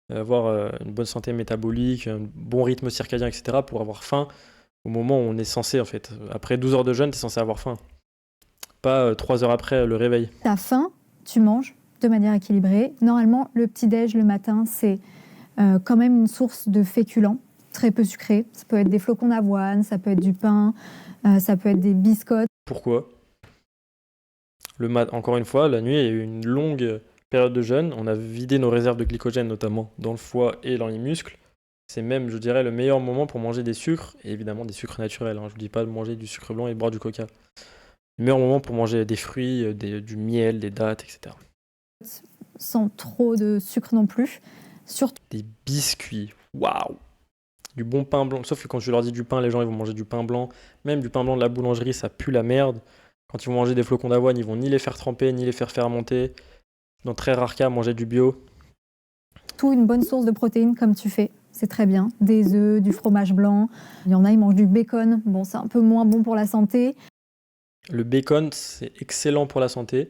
avoir une bonne santé métabolique, un bon rythme circadien, etc. pour avoir faim au moment où on est censé, en fait. Après 12 heures de jeûne, tu es censé avoir faim. pas 3 heures après le réveil. T'as faim, tu manges de manière équilibrée. Normalement, le petit-déj le matin, c'est quand même une source de féculents, très peu sucrés. Ça peut être des flocons d'avoine, ça peut être du pain, ça peut être des biscottes. Pourquoi? Encore une fois, la nuit, il y a eu une longue période de jeûne. On a vidé nos réserves de glycogène, notamment dans le foie et dans les muscles. C'est même, je dirais, le meilleur moment pour manger des sucres, et évidemment des sucres naturels. Je ne vous dis pas de manger du sucre blanc et de boire du coca. Le meilleur moment pour manger des fruits, du miel, des dattes, etc. Sans trop de sucre non plus. Surtout, Des biscuits, waouh! Du bon pain blanc. Sauf que quand je leur dis du pain, les gens ils vont manger du pain blanc. Même du pain blanc de la boulangerie, ça pue la merde. Quand ils vont manger des flocons d'avoine, ils vont ni les faire tremper, ni les faire fermenter. Dans très rares cas, manger du bio. une bonne source de protéines comme tu fais. C'est très bien. Des œufs, du fromage blanc. Il y en a, ils mangent du bacon. Bon, c'est un peu moins bon pour la santé. Le bacon, c'est excellent pour la santé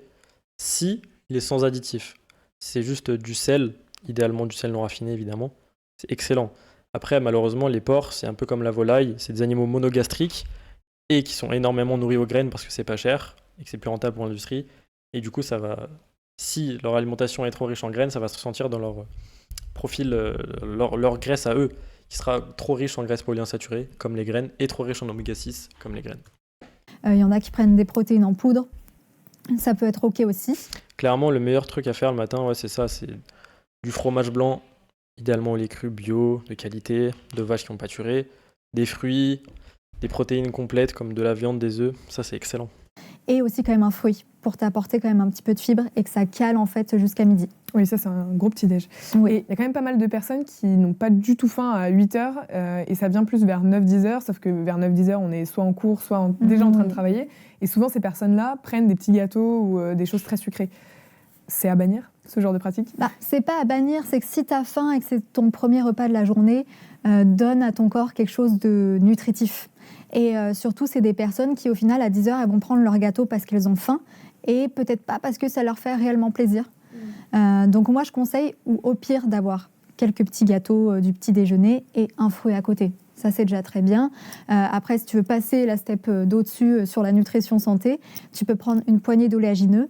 si il est sans additifs. C'est juste du sel, idéalement du sel non raffiné évidemment. C'est excellent. Après, malheureusement, les porcs, c'est un peu comme la volaille. C'est des animaux monogastriques et qui sont énormément nourris aux graines parce que c'est pas cher et que c'est plus rentable pour l'industrie. Et du coup, ça va, si leur alimentation est trop riche en graines, ça va se ressentir dans leur profil, leur graisse à eux, qui sera trop riche en graisses polyinsaturées, comme les graines, et trop riche en oméga 6, comme les graines. Il y en a qui prennent des protéines en poudre. Ça peut être OK aussi. Clairement, le meilleur truc à faire le matin, c'est ça, c'est du fromage blanc, idéalement au lait cru, bio, de qualité, de vaches qui ont pâturé, des fruits, des protéines complètes comme de la viande, des œufs, ça c'est excellent. Et aussi quand même un fruit pour t'apporter quand même un petit peu de fibres et que ça cale en fait jusqu'à midi. Oui, ça c'est un gros petit-déj. Oui. Et il y a quand même pas mal de personnes qui n'ont pas du tout faim à 8h et ça vient plus vers 9-10 heures, sauf que vers 9-10 heures, on est soit en cours, soit déjà en train de travailler. Et souvent, ces personnes-là prennent des petits gâteaux ou des choses très sucrées. C'est à bannir, ce genre de pratique? C'est pas à bannir, c'est que si tu as faim et que c'est ton premier repas de la journée, donne à ton corps quelque chose de nutritif. Et surtout, c'est des personnes qui, au final, à 10 heures, elles vont prendre leur gâteau parce qu'elles ont faim et peut-être pas parce que ça leur fait réellement plaisir. Donc moi, je conseille, ou au pire, d'avoir quelques petits gâteaux du petit déjeuner et un fruit à côté. Ça, c'est déjà très bien. Après, si tu veux passer la step d'au-dessus sur la nutrition santé, tu peux prendre une poignée d'oléagineux,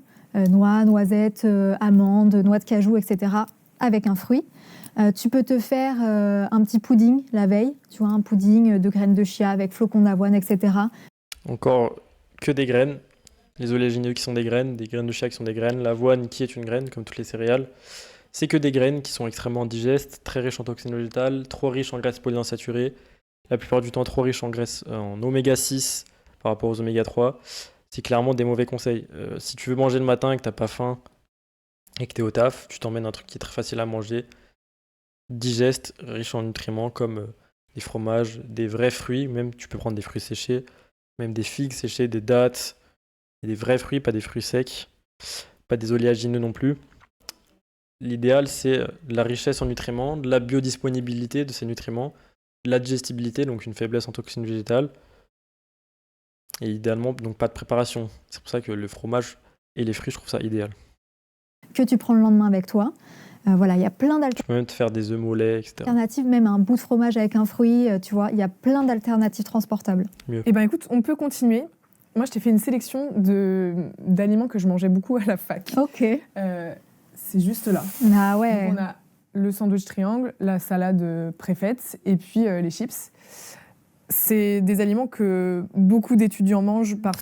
noix, noisettes, amandes, noix de cajou, etc., avec un fruit. Tu peux te faire un petit pudding la veille, tu vois, un pudding de graines de chia avec flocons d'avoine, etc. Encore que des graines, les oléagineux qui sont des graines de chia qui sont des graines, l'avoine qui est une graine, comme toutes les céréales. C'est que des graines qui sont extrêmement digestes, très riches en toxines végétales, trop riches en graisses polyinsaturées, la plupart du temps trop riches en oméga 6 par rapport aux oméga 3. C'est clairement des mauvais conseils. Si tu veux manger le matin et que t'as pas faim et que t'es au taf, tu t'emmènes un truc qui est très facile à manger, digeste, riche en nutriments comme des fromages, des vrais fruits, même tu peux prendre des fruits séchés, même des figues séchées, des dattes, et des vrais fruits, pas des fruits secs, pas des oléagineux non plus. L'idéal, c'est la richesse en nutriments, de la biodisponibilité de ces nutriments, de la digestibilité, donc une faiblesse en toxines végétales, et idéalement, donc pas de préparation. C'est pour ça que le fromage et les fruits, je trouve ça idéal. Que tu prends le lendemain avec toi. Voilà, il y a plein Tu peux même te faire des œufs mollets, etc. d'alternatives, même un bout de fromage avec un fruit, tu vois, il y a plein d'alternatives transportables. Eh bien écoute, on peut continuer. Moi, je t'ai fait une sélection d'aliments que je mangeais beaucoup à la fac. Ok. C'est juste là. Ah ouais. Donc, on a le sandwich triangle, la salade préfète et puis les chips. C'est des aliments que beaucoup d'étudiants mangent par...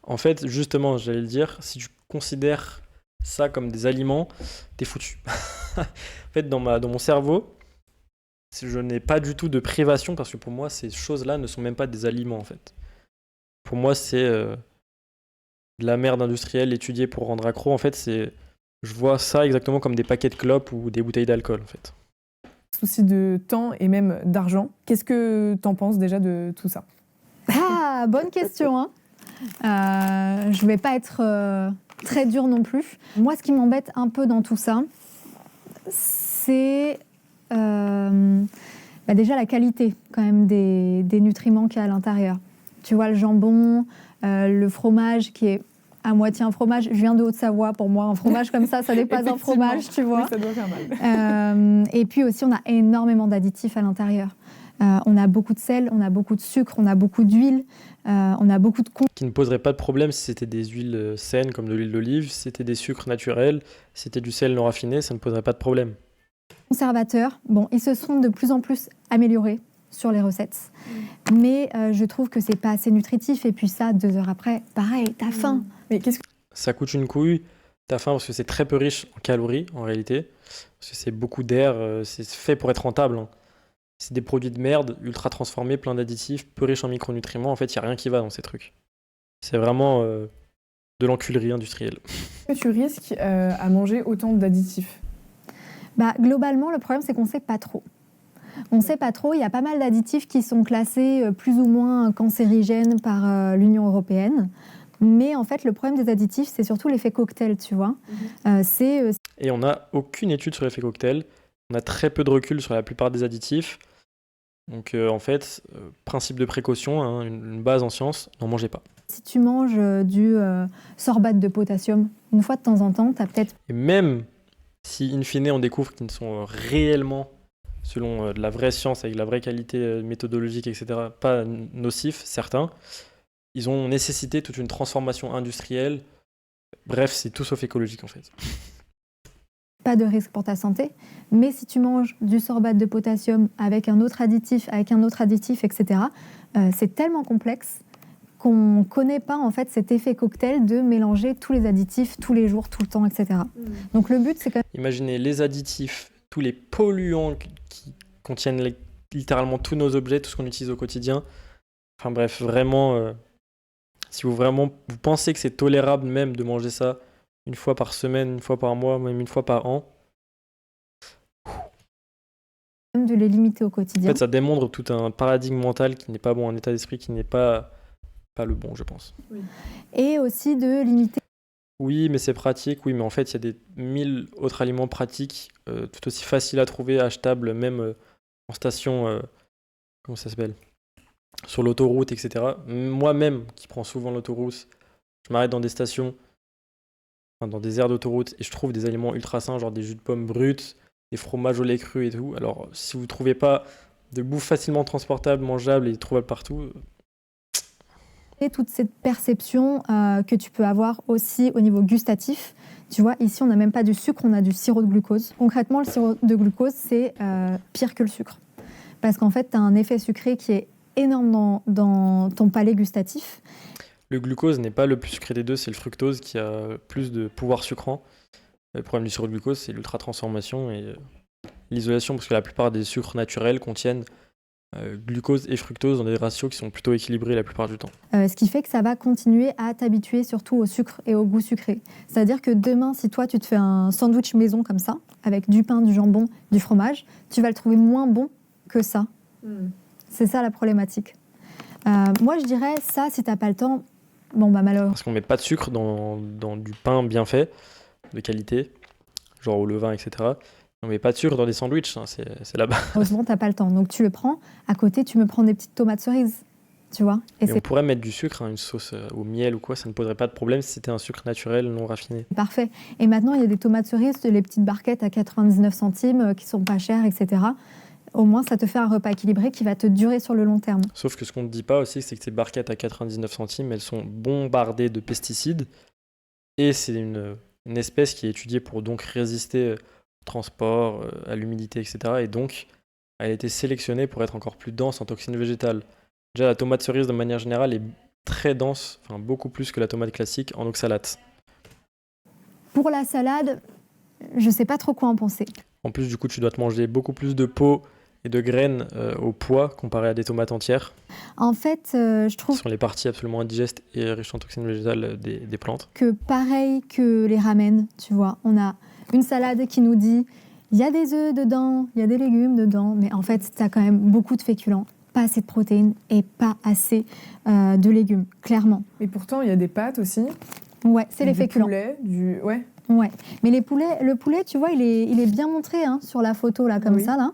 En fait, justement, j'allais le dire, si tu considères ça comme des aliments, t'es foutu. En fait, dans mon cerveau, je n'ai pas du tout de privation parce que pour moi, ces choses-là ne sont même pas des aliments, en fait. Pour moi, c'est de la merde industrielle étudiée pour rendre accro. En fait, je vois ça exactement comme des paquets de clopes ou des bouteilles d'alcool, en fait. Souci de temps et même d'argent. Qu'est-ce que t'en penses déjà de tout ça? Ah, bonne question, hein. Je vais pas être très dure non plus. Moi, ce qui m'embête un peu dans tout ça, c'est déjà la qualité quand même des nutriments qu'il y a à l'intérieur. Tu vois, le jambon, le fromage qui est à moitié un fromage. Je viens de Haute-Savoie, pour moi, un fromage comme ça n'est pas un fromage, tu vois. Oui, ça doit faire mal. Et puis aussi, on a énormément d'additifs à l'intérieur. On a beaucoup de sel, on a beaucoup de sucre, on a beaucoup d'huile, on a beaucoup de Qui ne poserait pas de problème si c'était des huiles saines comme de l'huile d'olive, si c'était des sucres naturels, si c'était du sel non raffiné, ça ne poserait pas de problème. conservateurs. Bon, ils se sont de plus en plus améliorés sur les recettes, mais je trouve que c'est pas assez nutritif. Et puis ça, 2 heures après, pareil, t'as faim. Mais qu'est-ce que Ça coûte une couille, t'as faim parce que c'est très peu riche en calories en réalité, parce que c'est beaucoup d'air, c'est fait pour être rentable, hein. C'est des produits de merde, ultra transformés, plein d'additifs, peu riches en micronutriments, en fait il n'y a rien qui va dans ces trucs. C'est vraiment de l'enculerie industrielle. tu risques à manger autant d'additifs? Bah, globalement, le problème, c'est qu'on sait pas trop. On sait pas trop, il y a pas mal d'additifs qui sont classés plus ou moins cancérigènes par l'Union européenne. Mais en fait, le problème des additifs, c'est surtout l'effet cocktail, tu vois. Et on n'a aucune étude sur l'effet cocktail, on a très peu de recul sur la plupart des additifs. Donc en fait, principe de précaution, hein, une base en sciences, n'en mangez pas. Si tu manges du sorbate de potassium, une fois de temps en temps, tu as peut-être... Et même si, in fine, on découvre qu'ils ne sont réellement, selon de la vraie science, avec la vraie qualité méthodologique, etc., pas nocifs, certains, ils ont nécessité toute une transformation industrielle. Bref, c'est tout sauf écologique, en fait. Pas de risque pour ta santé, mais si tu manges du sorbate de potassium avec un autre additif, etc., c'est tellement complexe qu'on ne connaît pas en fait cet effet cocktail de mélanger tous les additifs tous les jours, tout le temps, etc. Donc le but, c'est quand même... Imaginez les additifs, tous les polluants qui contiennent littéralement tous nos objets, tout ce qu'on utilise au quotidien. Enfin bref, vraiment, si vous pensez que c'est tolérable même de manger ça une fois par semaine, une fois par mois, même une fois par an, de les limiter au en quotidien. fait ça démontre tout un paradigme mental qui n'est pas bon, un état d'esprit qui n'est pas le bon, je pense. Et aussi de limiter... Oui, mais c'est pratique, oui, mais en fait, il y a des 1000 autres aliments pratiques, tout aussi faciles à trouver, achetables, même en station, comment ça s'appelle ? Sur l'autoroute, etc. Moi-même, qui prends souvent l'autoroute, je m'arrête dans des stations, enfin, dans des aires d'autoroute, et je trouve des aliments ultra sains, genre des jus de pommes bruts, des fromages au lait cru et tout. Alors, si vous ne trouvez pas de bouffe facilement transportable, mangeable et trouvable partout... Et toute cette perception que tu peux avoir aussi au niveau gustatif. Tu vois, ici, on n'a même pas du sucre, on a du sirop de glucose. Concrètement, le sirop de glucose, c'est pire que le sucre. Parce qu'en fait, tu as un effet sucré qui est énorme dans ton palais gustatif. Le glucose n'est pas le plus sucré des deux, c'est le fructose qui a plus de pouvoir sucrant. Le problème du sirop de glucose, c'est l'ultra-transformation et l'isolation, parce que la plupart des sucres naturels contiennent glucose et fructose dans des ratios qui sont plutôt équilibrés la plupart du temps. Ce qui fait que ça va continuer à t'habituer surtout au sucre et au goût sucré. C'est-à-dire que demain, si toi, tu te fais un sandwich maison comme ça, avec du pain, du jambon, du fromage, tu vas le trouver moins bon que ça. C'est ça la problématique. Moi, je dirais ça, si t'as pas le temps, bon bah malheureusement. Parce qu'on met pas de sucre dans du pain bien fait, de qualité, genre au levain, etc. On met pas de sucre dans des sandwichs, hein, c'est là-bas. Heureusement, t'as pas le temps. Donc tu le prends. À côté, tu me prends des petites tomates cerises, tu vois. Et on pourrait mettre du sucre, hein, une sauce au miel ou quoi, ça ne poserait pas de problème si c'était un sucre naturel, non raffiné. Parfait. Et maintenant, il y a des tomates cerises, les petites barquettes à 99 centimes, qui sont pas chères, etc. Au moins, ça te fait un repas équilibré qui va te durer sur le long terme. Sauf que ce qu'on ne dit pas aussi, c'est que ces barquettes à 99 centimes, elles sont bombardées de pesticides. Et c'est une espèce qui est étudiée pour donc résister au transport, à l'humidité, etc. Et donc, elle a été sélectionnée pour être encore plus dense en toxines végétales. Déjà, la tomate cerise, de manière générale, est très dense, enfin beaucoup plus que la tomate classique, en oxalate. Pour la salade, je sais pas trop quoi en penser. En plus, du coup, tu dois te manger beaucoup plus de peau et de graines au poids comparé à des tomates entières. En fait, je trouve... Ce sont les parties absolument indigestes et riches en toxines végétales des plantes. Que pareil que les ramen, tu vois, on a une salade qui nous dit il y a des œufs dedans, il y a des légumes dedans, mais en fait, tu as quand même beaucoup de féculents, pas assez de protéines et pas assez de légumes, clairement. Et pourtant, il y a des pâtes aussi. Ouais, c'est les féculents. Poulet, ouais. Ouais, mais le poulet, tu vois, il est bien montré hein, sur la photo, là, comme ça, là.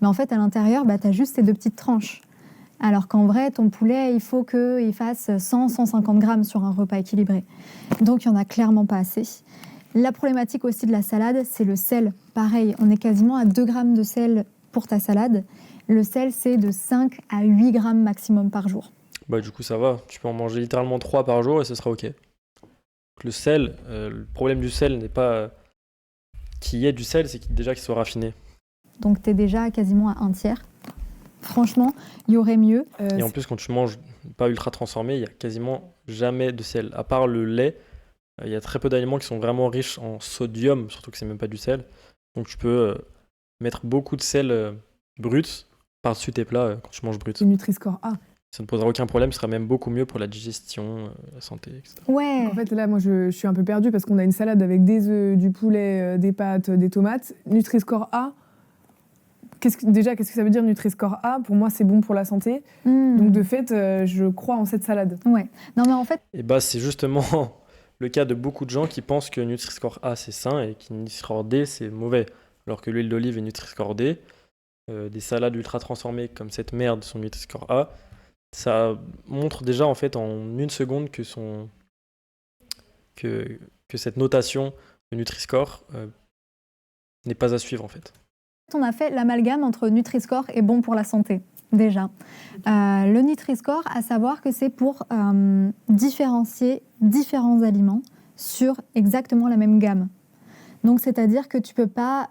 Mais en fait, à l'intérieur, bah, tu as juste ces 2 petites tranches. Alors qu'en vrai, ton poulet, il faut qu'il fasse 100-150 grammes sur un repas équilibré. Donc, il n'y en a clairement pas assez. La problématique aussi de la salade, c'est le sel. Pareil, on est quasiment à 2 grammes de sel pour ta salade. Le sel, c'est de 5 à 8 grammes maximum par jour. Bah, du coup, ça va. Tu peux en manger littéralement 3 par jour et ce sera OK. Le sel, le problème du sel n'est pas qu'il y ait du sel, c'est déjà qu'il soit raffiné. Donc tu es déjà quasiment à un tiers. Franchement, il y aurait mieux. Et en plus, quand tu manges pas ultra transformé, il y a quasiment jamais de sel. À part le lait, il y a très peu d'aliments qui sont vraiment riches en sodium, surtout que c'est même pas du sel. Donc tu peux mettre beaucoup de sel brut par-dessus tes plats quand tu manges brut. C'est Nutri-Score A. Ça ne posera aucun problème, ce sera même beaucoup mieux pour la digestion, la santé, etc. Ouais. En fait, là, moi, je suis un peu perdue parce qu'on a une salade avec des œufs, du poulet, des pâtes, des tomates. Nutri-Score A, qu'est-ce que ça veut dire Nutri-Score A? Pour moi, c'est bon pour la santé. Donc, de fait, je crois en cette salade. Ouais. Non, mais en fait, Et bah, c'est justement le cas de beaucoup de gens qui pensent que Nutri-Score A, c'est sain et que Nutri-Score D, c'est mauvais. Alors que l'huile d'olive est Nutri-Score D. Des salades ultra transformées comme cette merde sont Nutri-Score A. Ça montre déjà en fait en une seconde que cette notation de Nutri-Score n'est pas à suivre en fait. on a fait l'amalgame entre Nutri-Score et bon pour la santé, déjà. Le Nutri-Score, à savoir que c'est pour différencier différents aliments sur exactement la même gamme. Donc, c'est-à-dire que tu peux pas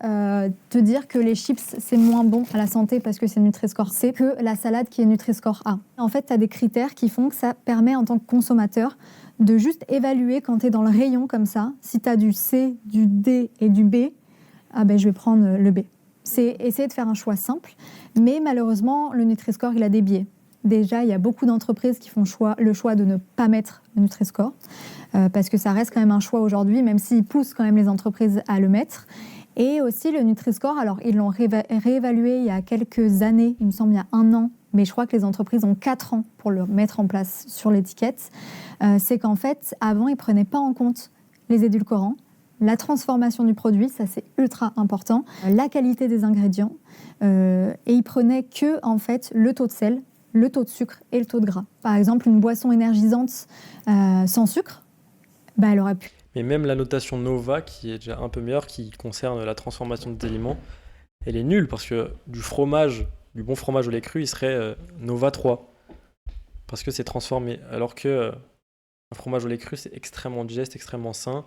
te dire que les chips, c'est moins bon à la santé parce que c'est Nutri-Score C que la salade qui est Nutri-Score A. En fait, tu as des critères qui font que ça permet, en tant que consommateur, de juste évaluer quand tu es dans le rayon comme ça, si tu as du C, du D et du B, ah ben, je vais prendre le B. C'est essayer de faire un choix simple, mais malheureusement, le Nutri-Score, il a des biais. Déjà, il y a beaucoup d'entreprises qui font le choix de ne pas mettre le Nutri-Score, parce que ça reste quand même un choix aujourd'hui, même s'ils poussent quand même les entreprises à le mettre. Et aussi le Nutri-Score, alors ils l'ont réévalué il y a quelques années, il me semble il y a 1 an, mais je crois que les entreprises ont 4 ans pour le mettre en place sur l'étiquette. C'est qu'en fait, avant, ils ne prenaient pas en compte les édulcorants, la transformation du produit, ça c'est ultra important, la qualité des ingrédients, et ils prenaient que en fait, le taux de sel, le taux de sucre et le taux de gras. Par exemple, une boisson énergisante sans sucre, bah, elle aurait pu... Mais même la notation Nova, qui est déjà un peu meilleure, qui concerne la transformation des aliments, elle est nulle parce que du bon fromage au lait cru, il serait Nova 3. Parce que c'est transformé. Alors que un fromage au lait cru, c'est extrêmement digeste, extrêmement sain.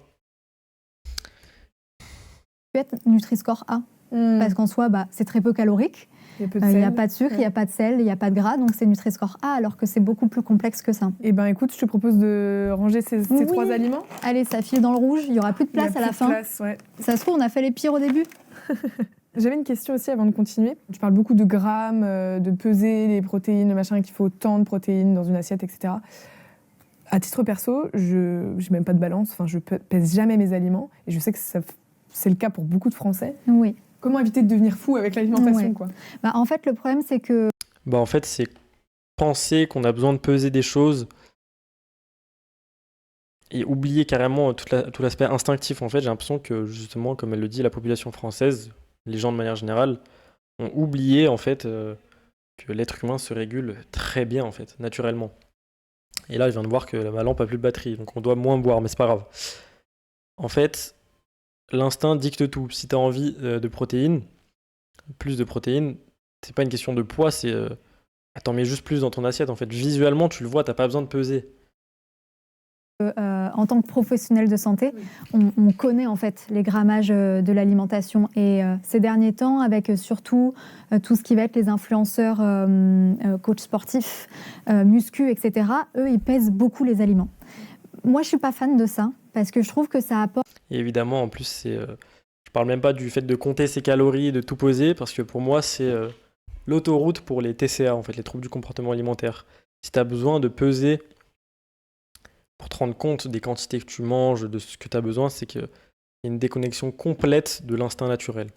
peut être Nutri-Score A, parce qu'en soi, bah, c'est très peu calorique. Il n'y a pas de sucre, il n'y a pas de sel, il n'y a pas de gras, donc c'est Nutri-Score A, alors que c'est beaucoup plus complexe que ça. Eh bien, écoute, je te propose de ranger ces 3 aliments. Allez, ça file dans le rouge, il n'y aura plus de place à la fin. Ouais. Ça se trouve, on a fait les pires au début. J'avais une question aussi avant de continuer. Tu parles beaucoup de grammes, de peser les protéines, le machin, qu'il faut tant de protéines dans une assiette, etc. À titre perso, je n'ai même pas de balance, enfin, je pèse jamais mes aliments, et je sais que c'est le cas pour beaucoup de Français. Oui. Comment éviter de devenir fou avec l'alimentation, quoi? Bah, en fait, le problème, c'est que... Bah, en fait, c'est penser qu'on a besoin de peser des choses et oublier carrément tout l'aspect instinctif. En fait, j'ai l'impression que, justement, comme elle le dit, la population française, les gens de manière générale, ont oublié, en fait, que l'être humain se régule très bien, en fait, naturellement. Et là, je viens de voir que ma lampe a plus de batterie, donc on doit moins boire, mais c'est pas grave. En fait, l'instinct dicte tout. Si tu as envie de protéines, plus de protéines, c'est pas une question de poids, c'est t'en mets juste plus dans ton assiette. En fait, visuellement, tu le vois, t'as pas besoin de peser. En tant que professionnel de santé, on connaît en fait les grammages de l'alimentation. Et ces derniers temps, avec surtout tout ce qui va être les influenceurs, coachs sportifs, muscu, etc., eux, ils pèsent beaucoup les aliments. Moi, je suis pas fan de ça, parce que je trouve que ça apporte... Et évidemment, en plus, je parle même pas du fait de compter ses calories, de tout poser, parce que pour moi, c'est l'autoroute pour les TCA, en fait, les troubles du comportement alimentaire. Si tu as besoin de peser pour te rendre compte des quantités que tu manges, de ce que tu as besoin, c'est qu'il y a une déconnexion complète de l'instinct naturel.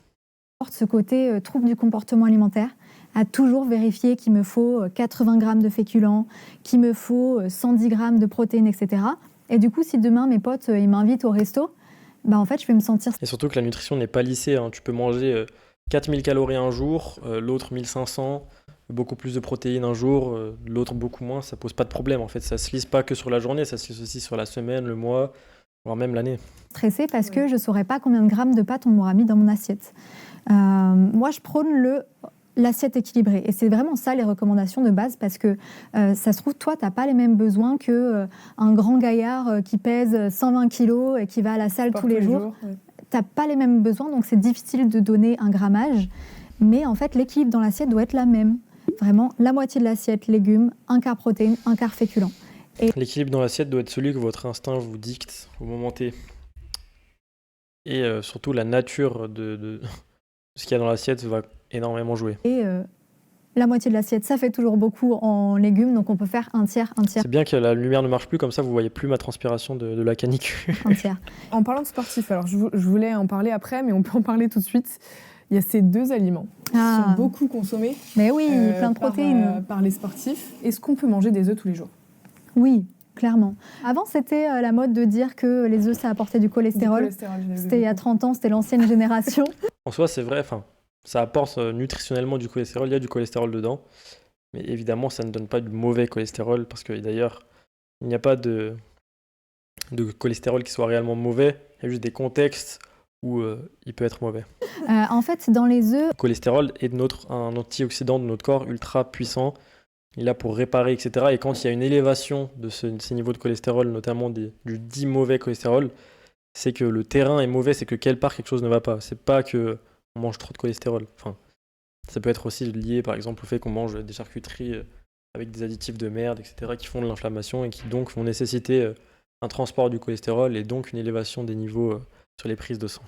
Ce côté trouble du comportement alimentaire, à toujours vérifier qu'il me faut 80 grammes de féculents, qu'il me faut 110 grammes de protéines, etc. Et du coup, si demain, mes potes ils m'invitent au resto, bah en fait, je vais me sentir... Et surtout que la nutrition n'est pas lissée, hein. Tu peux manger 4000 calories un jour, l'autre 1500, beaucoup plus de protéines un jour, l'autre beaucoup moins, ça pose pas de problème. En fait, ça se lisse pas que sur la journée, ça se lisse aussi sur la semaine, le mois, voire même l'année. Stressée parce que je saurais pas combien de grammes de pâtes on m'aura mis dans mon assiette. Moi, je prône le l'assiette équilibrée. Et c'est vraiment ça les recommandations de base parce que ça se trouve, toi, tu n'as pas les mêmes besoins qu'un grand gaillard qui pèse 120 kilos et qui va à la salle Sport tous les jours. ouais. Tu n'as pas les mêmes besoins, donc c'est difficile de donner un grammage. Mais en fait, l'équilibre dans l'assiette doit être la même. Vraiment, la moitié de l'assiette, légumes, un quart protéines, un quart féculents. L'équilibre dans l'assiette doit être celui que votre instinct vous dicte au moment T. Et surtout, la nature de ce qu'il y a dans l'assiette va énormément jouer. Et la moitié de l'assiette, ça fait toujours beaucoup en légumes, donc on peut faire un tiers, C'est bien que la lumière ne marche plus, comme ça vous voyez plus ma transpiration de la canicule. un tiers. En parlant de sportifs, alors je voulais en parler après, mais on peut en parler tout de suite. Il y a ces 2 aliments qui sont beaucoup consommés Mais oui, plein de protéines. par les sportifs. Est-ce qu'on peut manger des œufs tous les jours? Oui, clairement. Avant, c'était la mode de dire que les œufs, ça apportait du Du cholestérol. cholestérol, je l'ai vu C'était il y a beaucoup. 30 ans, c'était l'ancienne génération. En soi, c'est vrai, ça apporte nutritionnellement du cholestérol, il y a du cholestérol dedans. Mais évidemment, ça ne donne pas du mauvais cholestérol, parce que d'ailleurs, il n'y a pas de cholestérol qui soit réellement mauvais, il y a juste des contextes où il peut être mauvais. En fait, dans les œufs, Le cholestérol est un antioxydant de notre corps ultra puissant. Il est là pour réparer, etc. Et quand il y a une élévation de ces niveaux de cholestérol, notamment du dit mauvais cholestérol, c'est que le terrain est mauvais, c'est que quelque part quelque chose ne va pas. C'est pas que on mange trop de cholestérol. Enfin, ça peut être aussi lié, par exemple, au fait qu'on mange des charcuteries avec des additifs de merde, etc., qui font de l'inflammation et qui donc vont nécessiter un transport du cholestérol et donc une élévation des niveaux sur les prises de sang.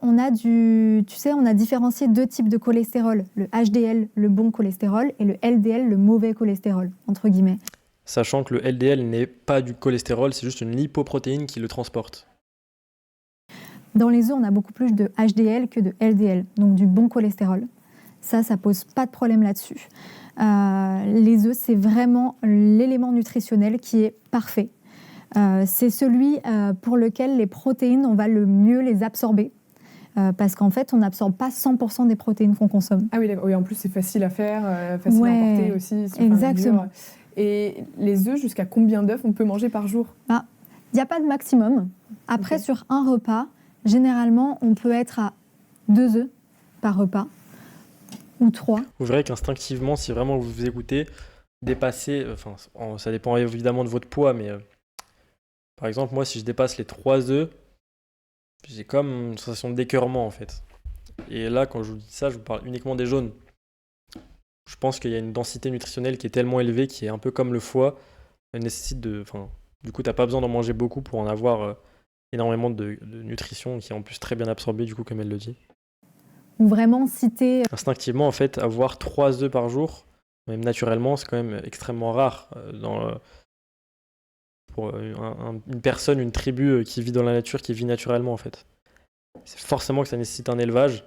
on a on a différencié 2 types de cholestérol. Le HDL, le bon cholestérol, et le LDL, le mauvais cholestérol, entre guillemets. Sachant que le LDL n'est pas du cholestérol, c'est juste une lipoprotéine qui le transporte. Dans les œufs, on a beaucoup plus de HDL que de LDL, donc du bon cholestérol. Ça pose pas de problème là-dessus. Les œufs, c'est vraiment l'élément nutritionnel qui est parfait. C'est celui pour lequel les protéines, on va le mieux les absorber. Parce qu'en fait, on n'absorbe pas 100% des protéines qu'on consomme. Ah oui, d'accord. Oui, en plus, c'est facile à faire, facile à Ouais, emporter aussi. exactement. Et les œufs, jusqu'à combien d'œufs on peut manger par jour? Il n'y a pas de maximum. Après, Ok. sur un repas, généralement, on peut être à 2 œufs par repas, ou 3. Vous verrez qu'instinctivement, si vraiment vous vous écoutez, dépasser, ça dépend évidemment de votre poids, mais par exemple, moi, si je dépasse les 3 œufs, j'ai comme une sensation d'écœurement en fait. Et là, quand je vous dis ça, je vous parle uniquement des jaunes. Je pense qu'il y a une densité nutritionnelle qui est tellement élevée, qui est un peu comme le foie, elle nécessite du coup, t'as pas besoin d'en manger beaucoup pour en avoir énormément de nutrition, qui est en plus très bien absorbée, du coup, comme elle le dit. Ou vraiment citer Instinctivement, en fait, avoir 3 œufs par jour, même naturellement, c'est quand même extrêmement rare pour une personne, une tribu qui vit dans la nature, qui vit naturellement, en fait. C'est forcément que ça nécessite un élevage.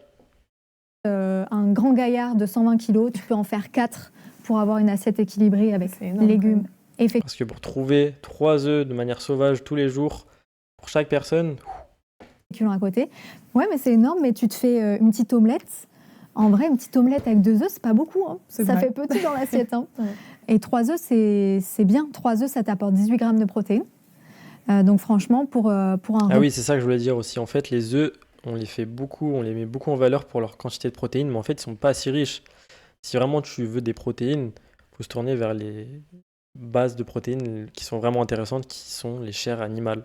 un grand gaillard de 120 kg, tu peux en faire 4 pour avoir une assiette équilibrée avec C'est énorme, légumes et Parce que pour trouver 3 œufs de manière sauvage tous les jours, pour chaque personne, féculents à côté. Ouais, mais c'est énorme, mais tu te fais une petite omelette. En vrai, une petite omelette avec 2 œufs, c'est pas beaucoup. Hein. C'est Ça vrai. fait petit dans l'assiette. Hein. Ouais. Et 3 œufs, c'est bien. 3 œufs, ça t'apporte 18 grammes de protéines. Donc franchement, pour un Ah repas, oui, c'est ça que je voulais dire aussi. En fait, les œufs, on les met beaucoup en valeur pour leur quantité de protéines, mais en fait, ils sont pas si riches. Si vraiment tu veux des protéines, il faut se tourner vers les bases de protéines qui sont vraiment intéressantes, qui sont les chairs animales.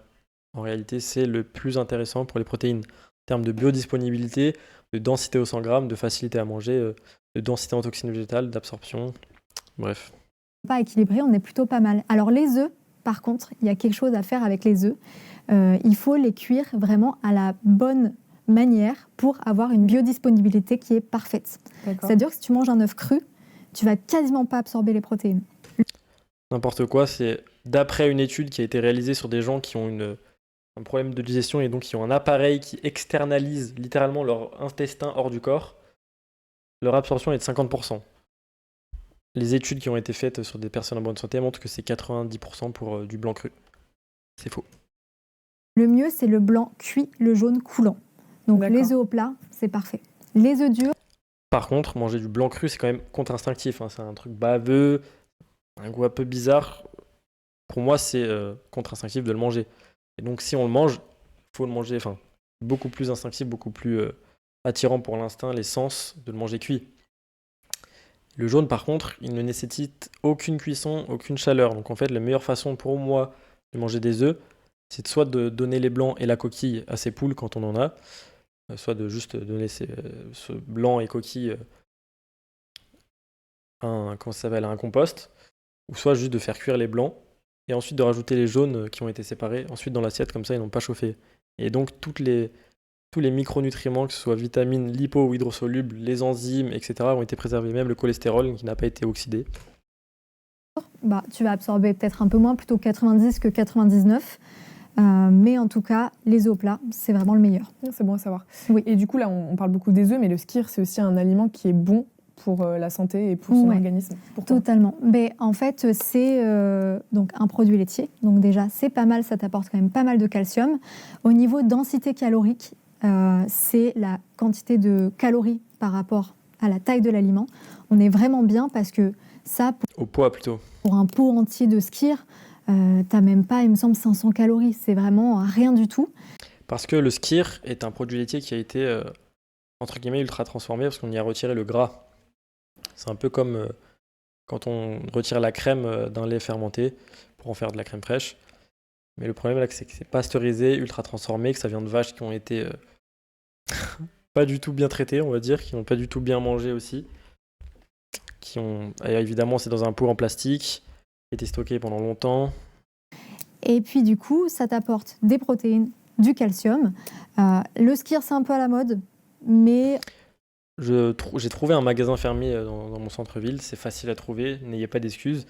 En réalité, c'est le plus intéressant pour les protéines. En termes de biodisponibilité, de densité au 100 grammes, de facilité à manger, de densité en toxines végétales, d'absorption. Bref. équilibré, on est plutôt pas mal. Alors les œufs, par contre, il y a quelque chose à faire avec les œufs. Il faut les cuire vraiment à la bonne manière pour avoir une biodisponibilité qui est parfaite. D'accord. C'est-à-dire que si tu manges un œuf cru, tu vas quasiment pas absorber les protéines. N'importe quoi, c'est d'après une étude qui a été réalisée sur des gens qui ont un problème de digestion et donc qui ont un appareil qui externalise littéralement leur intestin hors du corps, leur absorption est de 50%. Les études qui ont été faites sur des personnes en bonne santé montrent que c'est 90% pour du blanc cru. C'est faux. Le mieux, c'est le blanc cuit, le jaune coulant. Donc D'accord. les œufs au plat, c'est parfait. Les œufs durs, Par contre, manger du blanc cru, c'est quand même contre-instinctif. Hein. C'est un truc baveux, un goût un peu bizarre. Pour moi, c'est contre-instinctif de le manger. Et donc, si on le mange, il faut le manger, beaucoup plus instinctif, beaucoup plus attirant pour l'instinct, les sens, de le manger cuit. Le jaune, par contre, il ne nécessite aucune cuisson, aucune chaleur. Donc en fait, la meilleure façon pour moi de manger des œufs, c'est soit de donner les blancs et la coquille à ses poules quand on en a, soit de juste donner ce blanc et coquille à un compost, ou soit juste de faire cuire les blancs et ensuite de rajouter les jaunes qui ont été séparés ensuite dans l'assiette, comme ça ils n'ont pas chauffé. Et donc tous les micronutriments, que ce soit vitamines, lipo ou hydrosolubles, les enzymes, etc., ont été préservés, même le cholestérol qui n'a pas été oxydé. Tu vas absorber peut-être un peu moins, plutôt 90 que 99. Mais en tout cas, les œufs plats, c'est vraiment le meilleur. C'est bon à savoir. Oui. Et du coup, là, on parle beaucoup des œufs, mais le skyr, c'est aussi un aliment qui est bon pour la santé et pour son organisme. Pourquoi ? Totalement. Mais en fait, c'est donc un produit laitier. Donc déjà, c'est pas mal, ça t'apporte quand même pas mal de calcium. Au niveau densité calorique, c'est la quantité de calories par rapport à la taille de l'aliment. On est vraiment bien parce que ça, Au poids plutôt. pour un pot entier de skyr, t'as même pas, il me semble, 500 calories. C'est vraiment rien du tout. Parce que le skyr est un produit laitier qui a été, entre guillemets, ultra transformé parce qu'on y a retiré le gras. C'est un peu comme quand on retire la crème d'un lait fermenté pour en faire de la crème fraîche. Mais le problème là, c'est que c'est pasteurisé, ultra transformé, que ça vient de vaches qui ont été pas du tout bien traitées, on va dire, qui n'ont pas du tout bien mangé aussi. Et évidemment, c'est dans un pot en plastique, qui a été stocké pendant longtemps. Et puis du coup, ça t'apporte des protéines, du calcium. Le skyr, c'est un peu à la mode, mais J'ai trouvé un magasin fermé dans mon centre-ville, c'est facile à trouver, n'ayez pas d'excuses.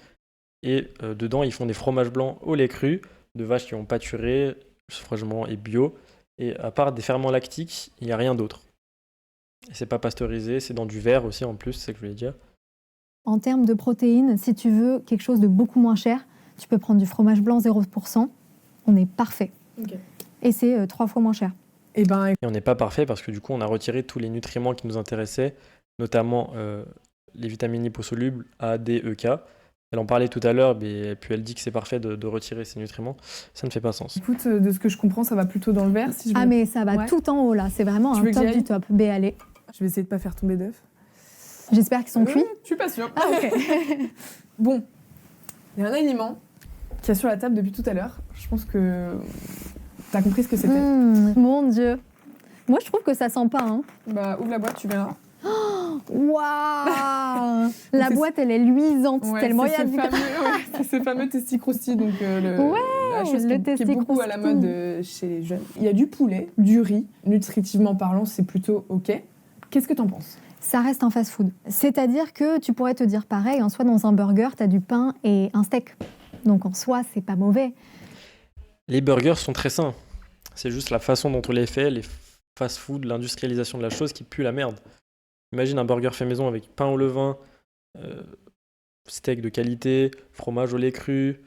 Et dedans, ils font des fromages blancs au lait cru, de vaches qui ont pâturé, franchement, et bio. Et à part des ferments lactiques, il n'y a rien d'autre. Et c'est pas pasteurisé, c'est dans du verre aussi en plus, c'est ce que je voulais dire. en termes de protéines, si tu veux quelque chose de beaucoup moins cher, tu peux prendre du fromage blanc 0%. On est parfait. Ok. Et c'est 3 fois moins cher. Et ben, Et on n'est pas parfait parce que du coup, on a retiré tous les nutriments qui nous intéressaient, notamment les vitamines liposolubles A, D, E, K. Elle en parlait tout à l'heure, mais puis elle dit que c'est parfait de retirer ces nutriments. Ça ne fait pas sens. écoute, de ce que je comprends, ça va plutôt dans le vert. Si je Ah me- mais ça va Ouais. tout en haut là, c'est vraiment Tu un veux que top j'y aille du top. B, allez. Je vais essayer de pas faire tomber d'œufs. J'espère qu'ils sont cuits. Je suis pas sûre. Ah ok. Bon, il y a un aliment qui est sur la table depuis tout à l'heure. Je pense que t'as compris ce que c'était. Mon Dieu. Moi je trouve que ça sent pas. Hein. Bah, ouvre la boîte, tu verras. Waouh. La C'est- boîte elle est luisante Ouais, tellement il y a c'est du... ce fameux Testi Crousti, donc la chose le qui est Testi beaucoup à la Crousti. mode chez les jeunes. Il y a du poulet, du riz, nutritivement parlant, c'est plutôt ok. Qu'est-ce que t'en penses? Ça reste un fast-food. C'est-à-dire que tu pourrais te dire pareil, en soi dans un burger, tu as du pain et un steak. Donc en soi, c'est pas mauvais. Les burgers sont très sains. C'est juste la façon dont on les fait, les fast-food, l'industrialisation de la chose qui pue la merde. Imagine un burger fait maison avec pain au levain, steak de qualité, fromage au lait cru,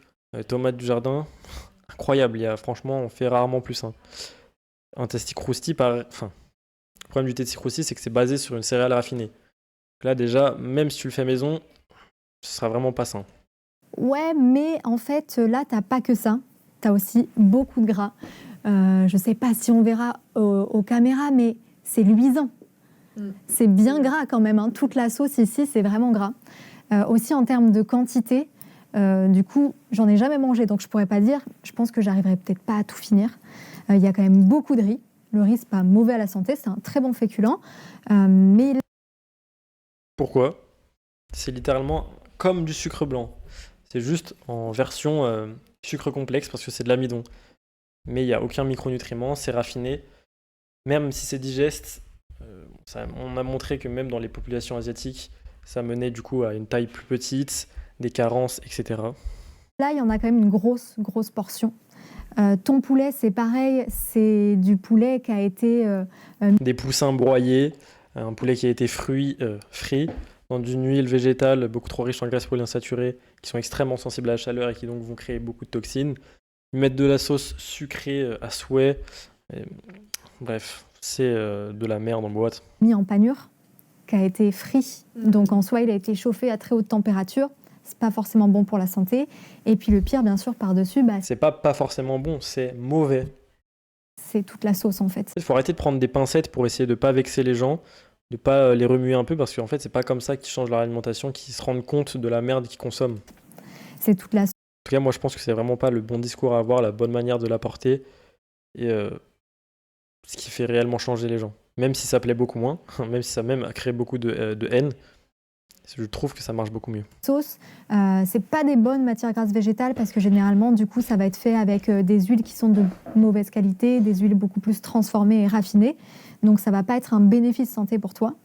tomates du jardin. Incroyable, franchement, on fait rarement plus sain. Un Testi Crousti, le problème du Testi Crousti, c'est que c'est basé sur une céréale raffinée. Donc là, déjà, même si tu le fais maison, ce sera vraiment pas sain. Ouais, mais en fait, là, t'as pas que ça. T'as aussi beaucoup de gras. Je sais pas si on verra aux caméras, mais c'est luisant. C'est bien gras quand même. Hein. Toute la sauce ici, c'est vraiment gras. Aussi en termes de quantité, du coup, j'en ai jamais mangé, donc je pourrais pas dire. Je pense que j'arriverai peut-être pas à tout finir. Il y a quand même beaucoup de riz. Le riz, c'est pas mauvais à la santé, c'est un très bon féculent. Mais Pourquoi? C'est littéralement comme du sucre blanc. C'est juste en version sucre complexe parce que c'est de l'amidon. Mais il n'y a aucun micronutriment, c'est raffiné. Même si c'est digeste, on a montré que même dans les populations asiatiques, ça menait du coup à une taille plus petite, des carences, etc. là, il y en a quand même une grosse portion. Ton poulet, c'est pareil, c'est du poulet qui a été... Des poussins broyés, un poulet qui a été frit dans une huile végétale beaucoup trop riche en graisses polyinsaturées, qui sont extrêmement sensibles à la chaleur et qui donc vont créer beaucoup de toxines. Ils mettent de la sauce sucrée à souhait. Bref, c'est de la merde en boîte. mis en panure, qui a été frit. Donc en soi, il a été chauffé à très haute température. C'est pas forcément bon pour la santé. Et puis le pire, bien sûr, par-dessus, C'est pas forcément bon, c'est mauvais. c'est toute la sauce en fait. Il faut arrêter de prendre des pincettes pour essayer de pas vexer les gens. de pas les remuer un peu parce qu'en fait, c'est pas comme ça qu'ils changent leur alimentation, qu'ils se rendent compte de la merde qu'ils consomment. C'est toute la En tout cas, moi, je pense que c'est vraiment pas le bon discours à avoir, la bonne manière de l'apporter et ce qui fait réellement changer les gens. Même si ça plaît beaucoup moins, même si ça même a créé beaucoup de haine, je trouve que ça marche beaucoup mieux. sauce. C'est pas des bonnes matières grasses végétales parce que généralement, du coup, ça va être fait avec des huiles qui sont de mauvaise qualité, des huiles beaucoup plus transformées et raffinées. Donc, ça va pas être un bénéfice santé pour toi.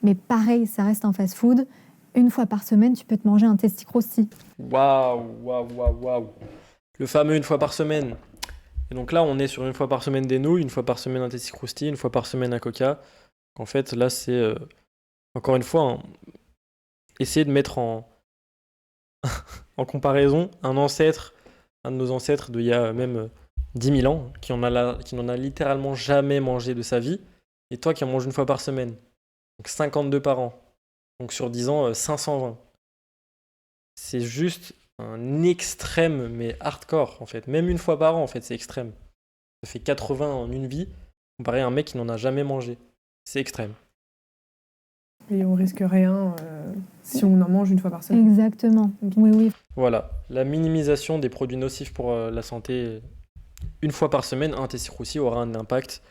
Mais pareil, ça reste un fast-food. Une fois par semaine, tu peux te manger un testi-crosti. Waouh. Le fameux une fois par semaine. Et donc là, on est sur une fois par semaine des nouilles, une fois par semaine un Testi Crousti, une fois par semaine un Coca. En fait, là, c'est encore une fois essayer de mettre en comparaison un de nos ancêtres d'il y a même 10 000 ans, qui n'en a littéralement jamais mangé de sa vie, et toi qui en manges une fois par semaine. Donc 52 par an. Donc sur 10 ans, 520. C'est juste un extrême, mais hardcore, en fait. Même une fois par an, en fait, c'est extrême. Ça fait 80 en une vie, comparé à un mec qui n'en a jamais mangé. C'est extrême. Et on risque rien si on en mange une fois par semaine. Exactement. Oui. Voilà, la minimisation des produits nocifs pour la santé, une fois par semaine, un Testi Crousti aura un impact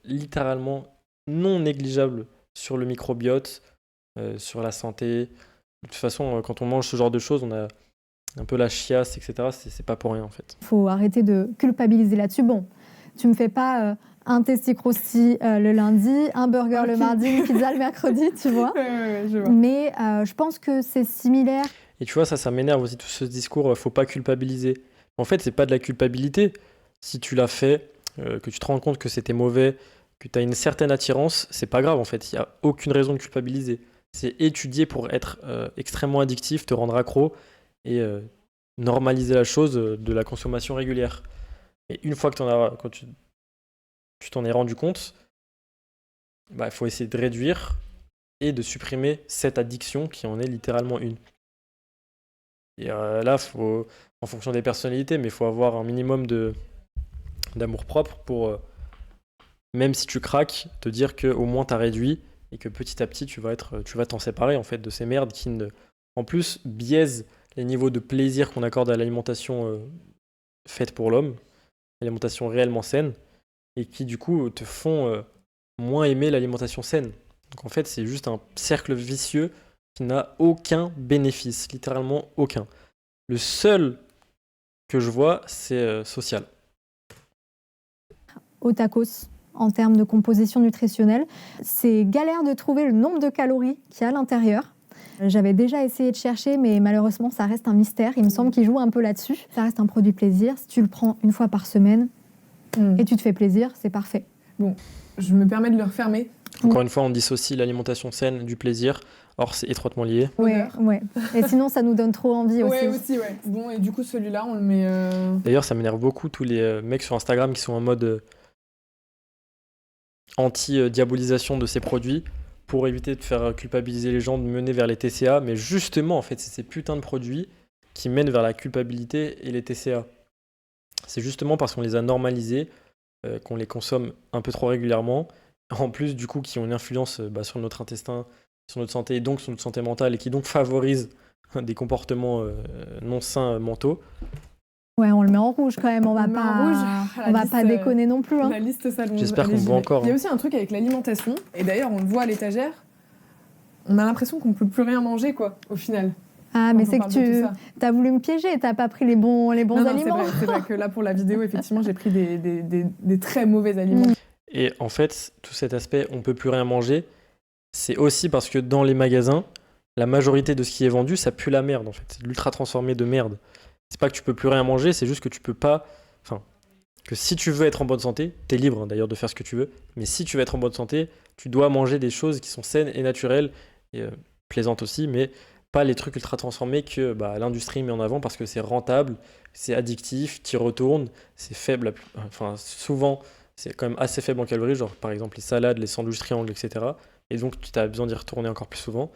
littéralement non négligeable sur le microbiote, sur la santé. De toute façon, quand on mange ce genre de choses, on a un peu la chiasse, etc. C'est pas pour rien, en fait. Il faut arrêter de culpabiliser là-dessus. Bon, tu me fais pas un Testi Crousti le lundi, un burger le mardi, une pizza le mercredi, tu vois. Ouais, je vois. Mais je pense que c'est similaire. Et tu vois, ça m'énerve aussi, tout ce discours, faut pas culpabiliser. En fait, c'est pas de la culpabilité. Si tu l'as fait, que tu te rends compte que c'était mauvais, que tu as une certaine attirance, c'est pas grave, en fait. Il n'y a aucune raison de culpabiliser. C'est étudié pour être extrêmement addictif, te rendre accro et normaliser la chose de la consommation régulière. Et une fois que quand tu t'en es rendu compte, il faut essayer de réduire et de supprimer cette addiction qui en est littéralement une. Et là, en fonction des personnalités, mais il faut avoir un minimum d'amour-propre pour, même si tu craques, te dire qu'au moins tu as réduit et que petit à petit, tu vas t'en séparer en fait, de ces merdes qui, en plus, biaisent les niveaux de plaisir qu'on accorde à l'alimentation faite pour l'homme, l'alimentation réellement saine, et qui du coup te font moins aimer l'alimentation saine. Donc en fait, c'est juste un cercle vicieux qui n'a aucun bénéfice, littéralement aucun. Le seul que je vois, c'est social. Au tacos, en termes de composition nutritionnelle, c'est galère de trouver le nombre de calories qu'il y a à l'intérieur. J'avais déjà essayé de chercher, mais malheureusement, ça reste un mystère. Il me semble qu'il joue un peu là-dessus. Ça reste un produit plaisir. Si tu le prends une fois par semaine et tu te fais plaisir, c'est parfait. Bon, je me permets de le refermer. Encore une fois, on dissocie l'alimentation saine du plaisir. Or, c'est étroitement lié. Ouais. Et sinon, ça nous donne trop envie aussi. Ouais. Bon, et du coup, celui-là, on le met... D'ailleurs, ça m'énerve beaucoup, tous les mecs sur Instagram qui sont en mode anti-diabolisation de ces produits pour éviter de faire culpabiliser les gens, de mener vers les TCA. Mais justement, en fait, c'est ces putains de produits qui mènent vers la culpabilité et les TCA. C'est justement parce qu'on les a normalisés, qu'on les consomme un peu trop régulièrement, en plus du coup qui ont une influence sur notre intestin, sur notre santé et donc sur notre santé mentale et qui donc favorisent des comportements non sains mentaux. Ouais, on le met en rouge quand même, on va pas déconner non plus. Hein. La liste s'allonge. J'espère qu'on boit encore. Il y a aussi un truc avec l'alimentation, et d'ailleurs on le voit à l'étagère, on a l'impression qu'on ne peut plus rien manger quoi, au final. Ah, mais c'est que tu as voulu me piéger, t'as pas pris les bons aliments. C'est vrai que là pour la vidéo, effectivement, j'ai pris des très mauvais aliments. Et en fait, tout cet aspect on peut plus rien manger, c'est aussi parce que dans les magasins, la majorité de ce qui est vendu, ça pue la merde en fait. C'est de l'ultra transformé de merde. C'est pas que tu peux plus rien manger, c'est juste que tu peux pas... Enfin, que si tu veux être en bonne santé, t'es libre d'ailleurs de faire ce que tu veux, mais si tu veux être en bonne santé, tu dois manger des choses qui sont saines et naturelles, et plaisantes aussi, mais pas les trucs ultra transformés que l'industrie met en avant parce que c'est rentable, c'est addictif, t'y retournes, c'est faible, enfin souvent c'est quand même assez faible en calories, genre par exemple les salades, les sandwichs triangles, etc. Et donc tu as besoin d'y retourner encore plus souvent.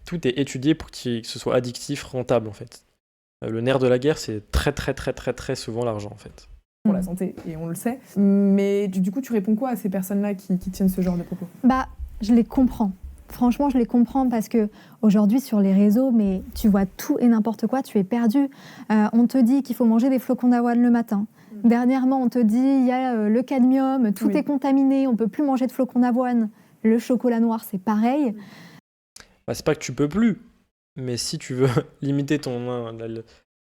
Tout est étudié pour que ce soit addictif, rentable en fait. Le nerf de la guerre, c'est très souvent l'argent en fait. Pour la santé, et on le sait. Mais du coup, tu réponds quoi à ces personnes-là qui tiennent ce genre de propos ? je les comprends. Franchement, je les comprends parce que aujourd'hui sur les réseaux, mais tu vois tout et n'importe quoi, tu es perdu. On te dit qu'il faut manger des flocons d'avoine le matin. Dernièrement, on te dit il y a le cadmium, tout est contaminé, on peut plus manger de flocons d'avoine. Le chocolat noir, c'est pareil. Bah, c'est pas que tu peux plus, mais si tu veux limiter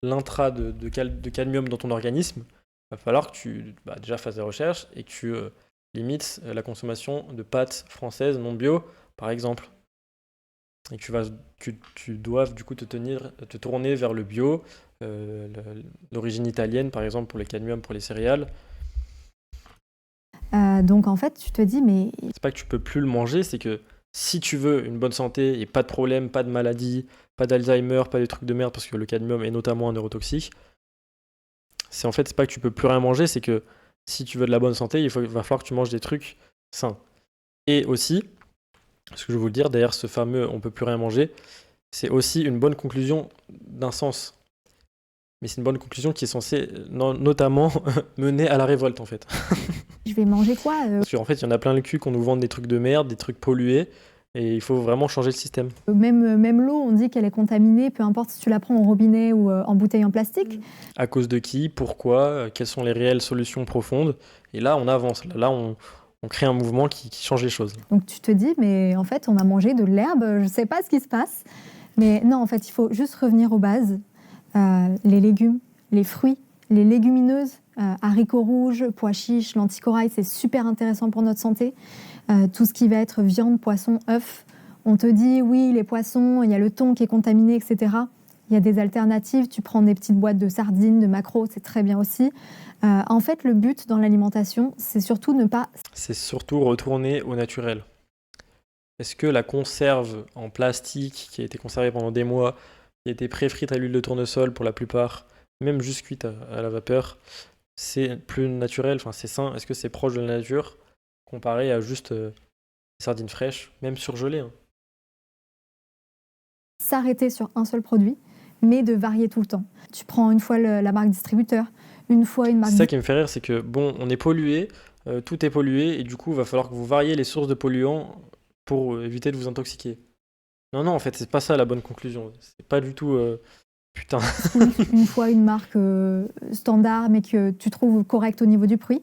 l'intra de cadmium dans ton organisme, il va falloir que tu déjà fasses des recherches et que tu limites la consommation de pâtes françaises non bio, par exemple. Et que tu doives du coup te tourner vers le bio, l'origine italienne, par exemple, pour les cadmiums, pour les céréales. Donc en fait, tu te dis, mais C'est pas que tu peux plus le manger, c'est que si tu veux une bonne santé et pas de problème, pas de maladie, pas d'Alzheimer, pas des trucs de merde, parce que le cadmium est notamment un neurotoxique, c'est pas que tu peux plus rien manger, c'est que si tu veux de la bonne santé, va falloir que tu manges des trucs sains. Et aussi, ce que je vais vous le dire, derrière ce fameux on peut plus rien manger, c'est aussi une bonne conclusion d'un sens. Mais c'est une bonne conclusion qui est censée notamment mener à la révolte, en fait. je vais manger quoi Parce qu'en fait, il y en a plein le cul qu'on nous vende des trucs de merde, des trucs pollués, et il faut vraiment changer le système. Même l'eau, on dit qu'elle est contaminée, peu importe si tu la prends au robinet ou en bouteille en plastique. À cause de qui, pourquoi, quelles sont les réelles solutions profondes. Et là, on avance. Là, on crée un mouvement qui change les choses. Donc tu te dis, mais en fait, on a mangé de l'herbe, je ne sais pas ce qui se passe. Mais non, en fait, il faut juste revenir aux bases. Les légumes, les fruits, les légumineuses, haricots rouges, pois chiches, lentilles corail, c'est super intéressant pour notre santé. Tout ce qui va être viande, poisson, œufs. On te dit, oui, les poissons, il y a le thon qui est contaminé, etc. Il y a des alternatives, tu prends des petites boîtes de sardines, de maquereaux, c'est très bien aussi. En fait, le but dans l'alimentation, c'est surtout ne pas... C'est surtout retourner au naturel. Est-ce que la conserve en plastique, qui a été conservée pendant des mois, qui a été pré-frite à l'huile de tournesol pour la plupart, même juste cuite à la vapeur, c'est plus naturel, c'est sain? Est-ce que c'est proche de la nature comparé à juste des sardines fraîches, même surgelées, hein? S'arrêter sur un seul produit, mais de varier tout le temps. Tu prends une fois la marque distributeur, une fois une marque... C'est ça qui me fait rire, c'est que on est pollué, tout est pollué, et du coup, il va falloir que vous variez les sources de polluants pour éviter de vous intoxiquer. Non, en fait, c'est pas ça la bonne conclusion. C'est pas du tout... putain. Une fois une marque standard, mais que tu trouves correcte au niveau du prix.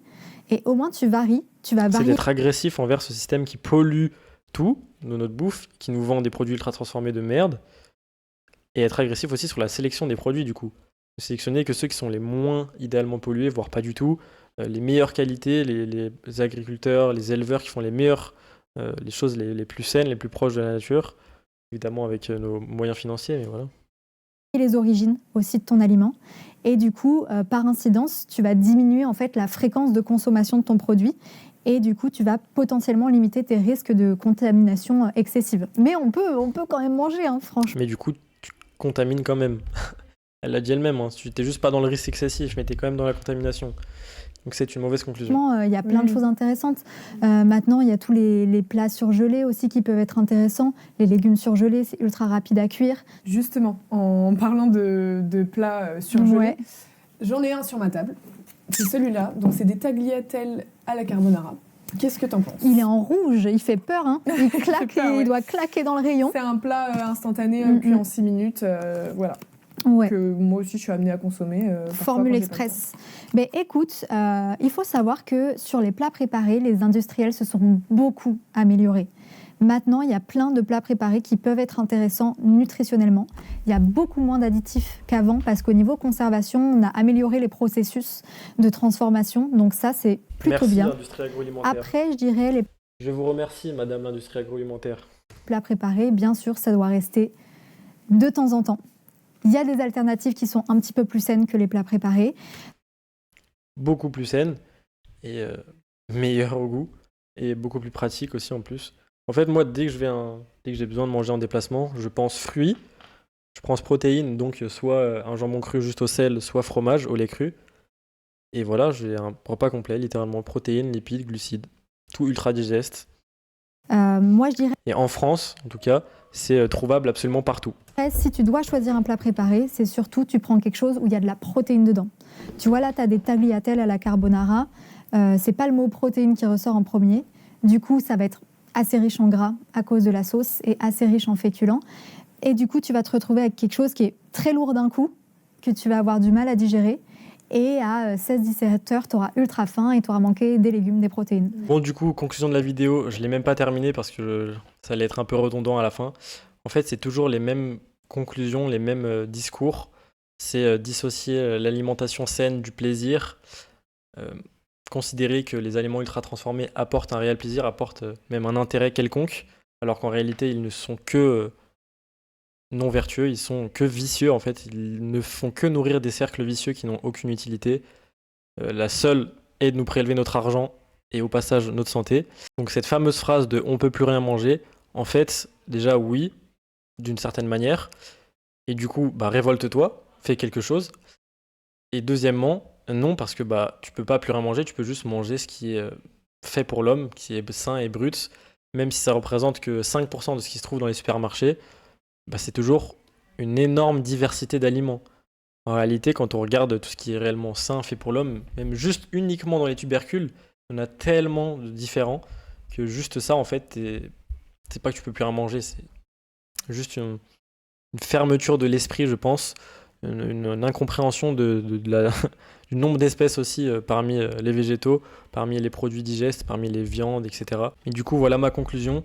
Et au moins, tu vas C'est varier. d'être agressif envers ce système qui pollue tout de notre bouffe, qui nous vend des produits ultra transformés de merde, et être agressif aussi sur la sélection des produits, du coup. Ne sélectionner que ceux qui sont les moins idéalement pollués, voire pas du tout, les meilleures qualités, les agriculteurs, les éleveurs qui font les meilleures, les choses les plus saines, les plus proches de la nature, évidemment avec nos moyens financiers, mais voilà. Les origines aussi de ton aliment. Et du coup, par incidence, tu vas diminuer en fait la fréquence de consommation de ton produit. Et du coup, tu vas potentiellement limiter tes risques de contamination excessive. Mais on peut quand même manger, hein, franchement. Mais du coup, tu contamines quand même. Elle l'a dit elle-même, hein. Tu n'es juste pas dans le risque excessif, mais tu es quand même dans la contamination. Donc c'est une mauvaise conclusion. Il y a plein de choses intéressantes. Maintenant, il y a tous les plats surgelés aussi qui peuvent être intéressants. Les légumes surgelés, c'est ultra rapide à cuire. Justement, en parlant de plats surgelés, Ouais. j'en ai un sur ma table. C'est celui-là. Donc, c'est des tagliatelles à la carbonara. Qu'est-ce que t'en penses? Il est en rouge, il fait peur. Hein. Il claque, peur, ouais. Il doit claquer dans le rayon. C'est un plat instantané, cuit en 6 minutes. Voilà. Ouais. Que moi aussi, je suis amenée à consommer. Formule express. Mais écoute, il faut savoir que sur les plats préparés, les industriels se sont beaucoup améliorés. Maintenant, il y a plein de plats préparés qui peuvent être intéressants nutritionnellement. Il y a beaucoup moins d'additifs qu'avant parce qu'au niveau conservation, on a amélioré les processus de transformation. Donc ça, c'est plutôt Merci, bien. l'industrie agroalimentaire. Après, je dirais les Je vous remercie, madame l'industrie agroalimentaire. plats préparés, bien sûr, ça doit rester de temps en temps. Il y a des alternatives qui sont un petit peu plus saines que les plats préparés. Beaucoup plus saine et meilleure au goût et beaucoup plus pratique aussi en plus. En fait, moi, dès que j'ai besoin de manger en déplacement, je pense fruits, je pense protéines, donc soit un jambon cru juste au sel, soit fromage au lait cru. Et voilà, j'ai un repas complet, littéralement protéines, lipides, glucides, tout ultra digeste. Moi, je dirais, Et en France, en tout cas, c'est trouvable absolument partout. si tu dois choisir un plat préparé, c'est surtout tu prends quelque chose où il y a de la protéine dedans. Tu vois, là, tu as des tagliatelles à la carbonara. C'est pas le mot protéine qui ressort en premier. Du coup, ça va être assez riche en gras à cause de la sauce et assez riche en féculents. Et du coup, tu vas te retrouver avec quelque chose qui est très lourd d'un coup, que tu vas avoir du mal à digérer. Et à 16-17 heures, tu auras ultra faim et tu auras manqué des légumes, des protéines. Bon, du coup, conclusion de la vidéo, je ne l'ai même pas terminée parce que ça allait être un peu redondant à la fin. En fait, c'est toujours les mêmes conclusions, les mêmes discours. C'est dissocier l'alimentation saine du plaisir, considérer que les aliments ultra transformés apportent un réel plaisir, apportent même un intérêt quelconque, alors qu'en réalité, ils ne sont que non vertueux, ils sont que vicieux en fait, ils ne font que nourrir des cercles vicieux qui n'ont aucune utilité. La seule est de nous prélever notre argent et au passage notre santé. Donc cette fameuse phrase de on peut plus rien manger, en fait, déjà oui, d'une certaine manière, et du coup, révolte-toi, fais quelque chose. Et deuxièmement, non, parce que tu peux pas plus rien manger, tu peux juste manger ce qui est fait pour l'homme, qui est sain et brut, même si ça représente que 5% de ce qui se trouve dans les supermarchés, c'est toujours une énorme diversité d'aliments. En réalité, quand on regarde tout ce qui est réellement sain, fait pour l'homme, même juste uniquement dans les tubercules, on a tellement de différents que juste ça, en fait, c'est pas que tu peux plus rien manger, c'est juste une fermeture de l'esprit, je pense, une incompréhension du nombre d'espèces aussi parmi les végétaux, parmi les produits digestes, parmi les viandes, etc. Et du coup, voilà ma conclusion.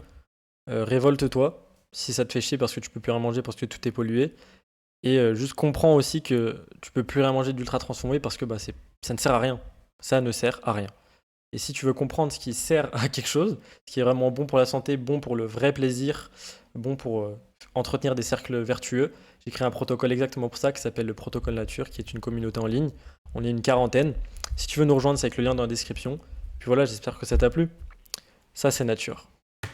Révolte-toi si ça te fait chier parce que tu peux plus rien manger, parce que tout est pollué. Et juste comprends aussi que tu peux plus rien manger d'ultra transformé parce que ça ne sert à rien. Ça ne sert à rien. Et si tu veux comprendre ce qui sert à quelque chose, ce qui est vraiment bon pour la santé, bon pour le vrai plaisir, bon pour entretenir des cercles vertueux, j'ai créé un protocole exactement pour ça qui s'appelle le Protocole Nature, qui est une communauté en ligne. On est une quarantaine. Si tu veux nous rejoindre, c'est avec le lien dans la description. Puis voilà, j'espère que ça t'a plu. Ça, c'est nature.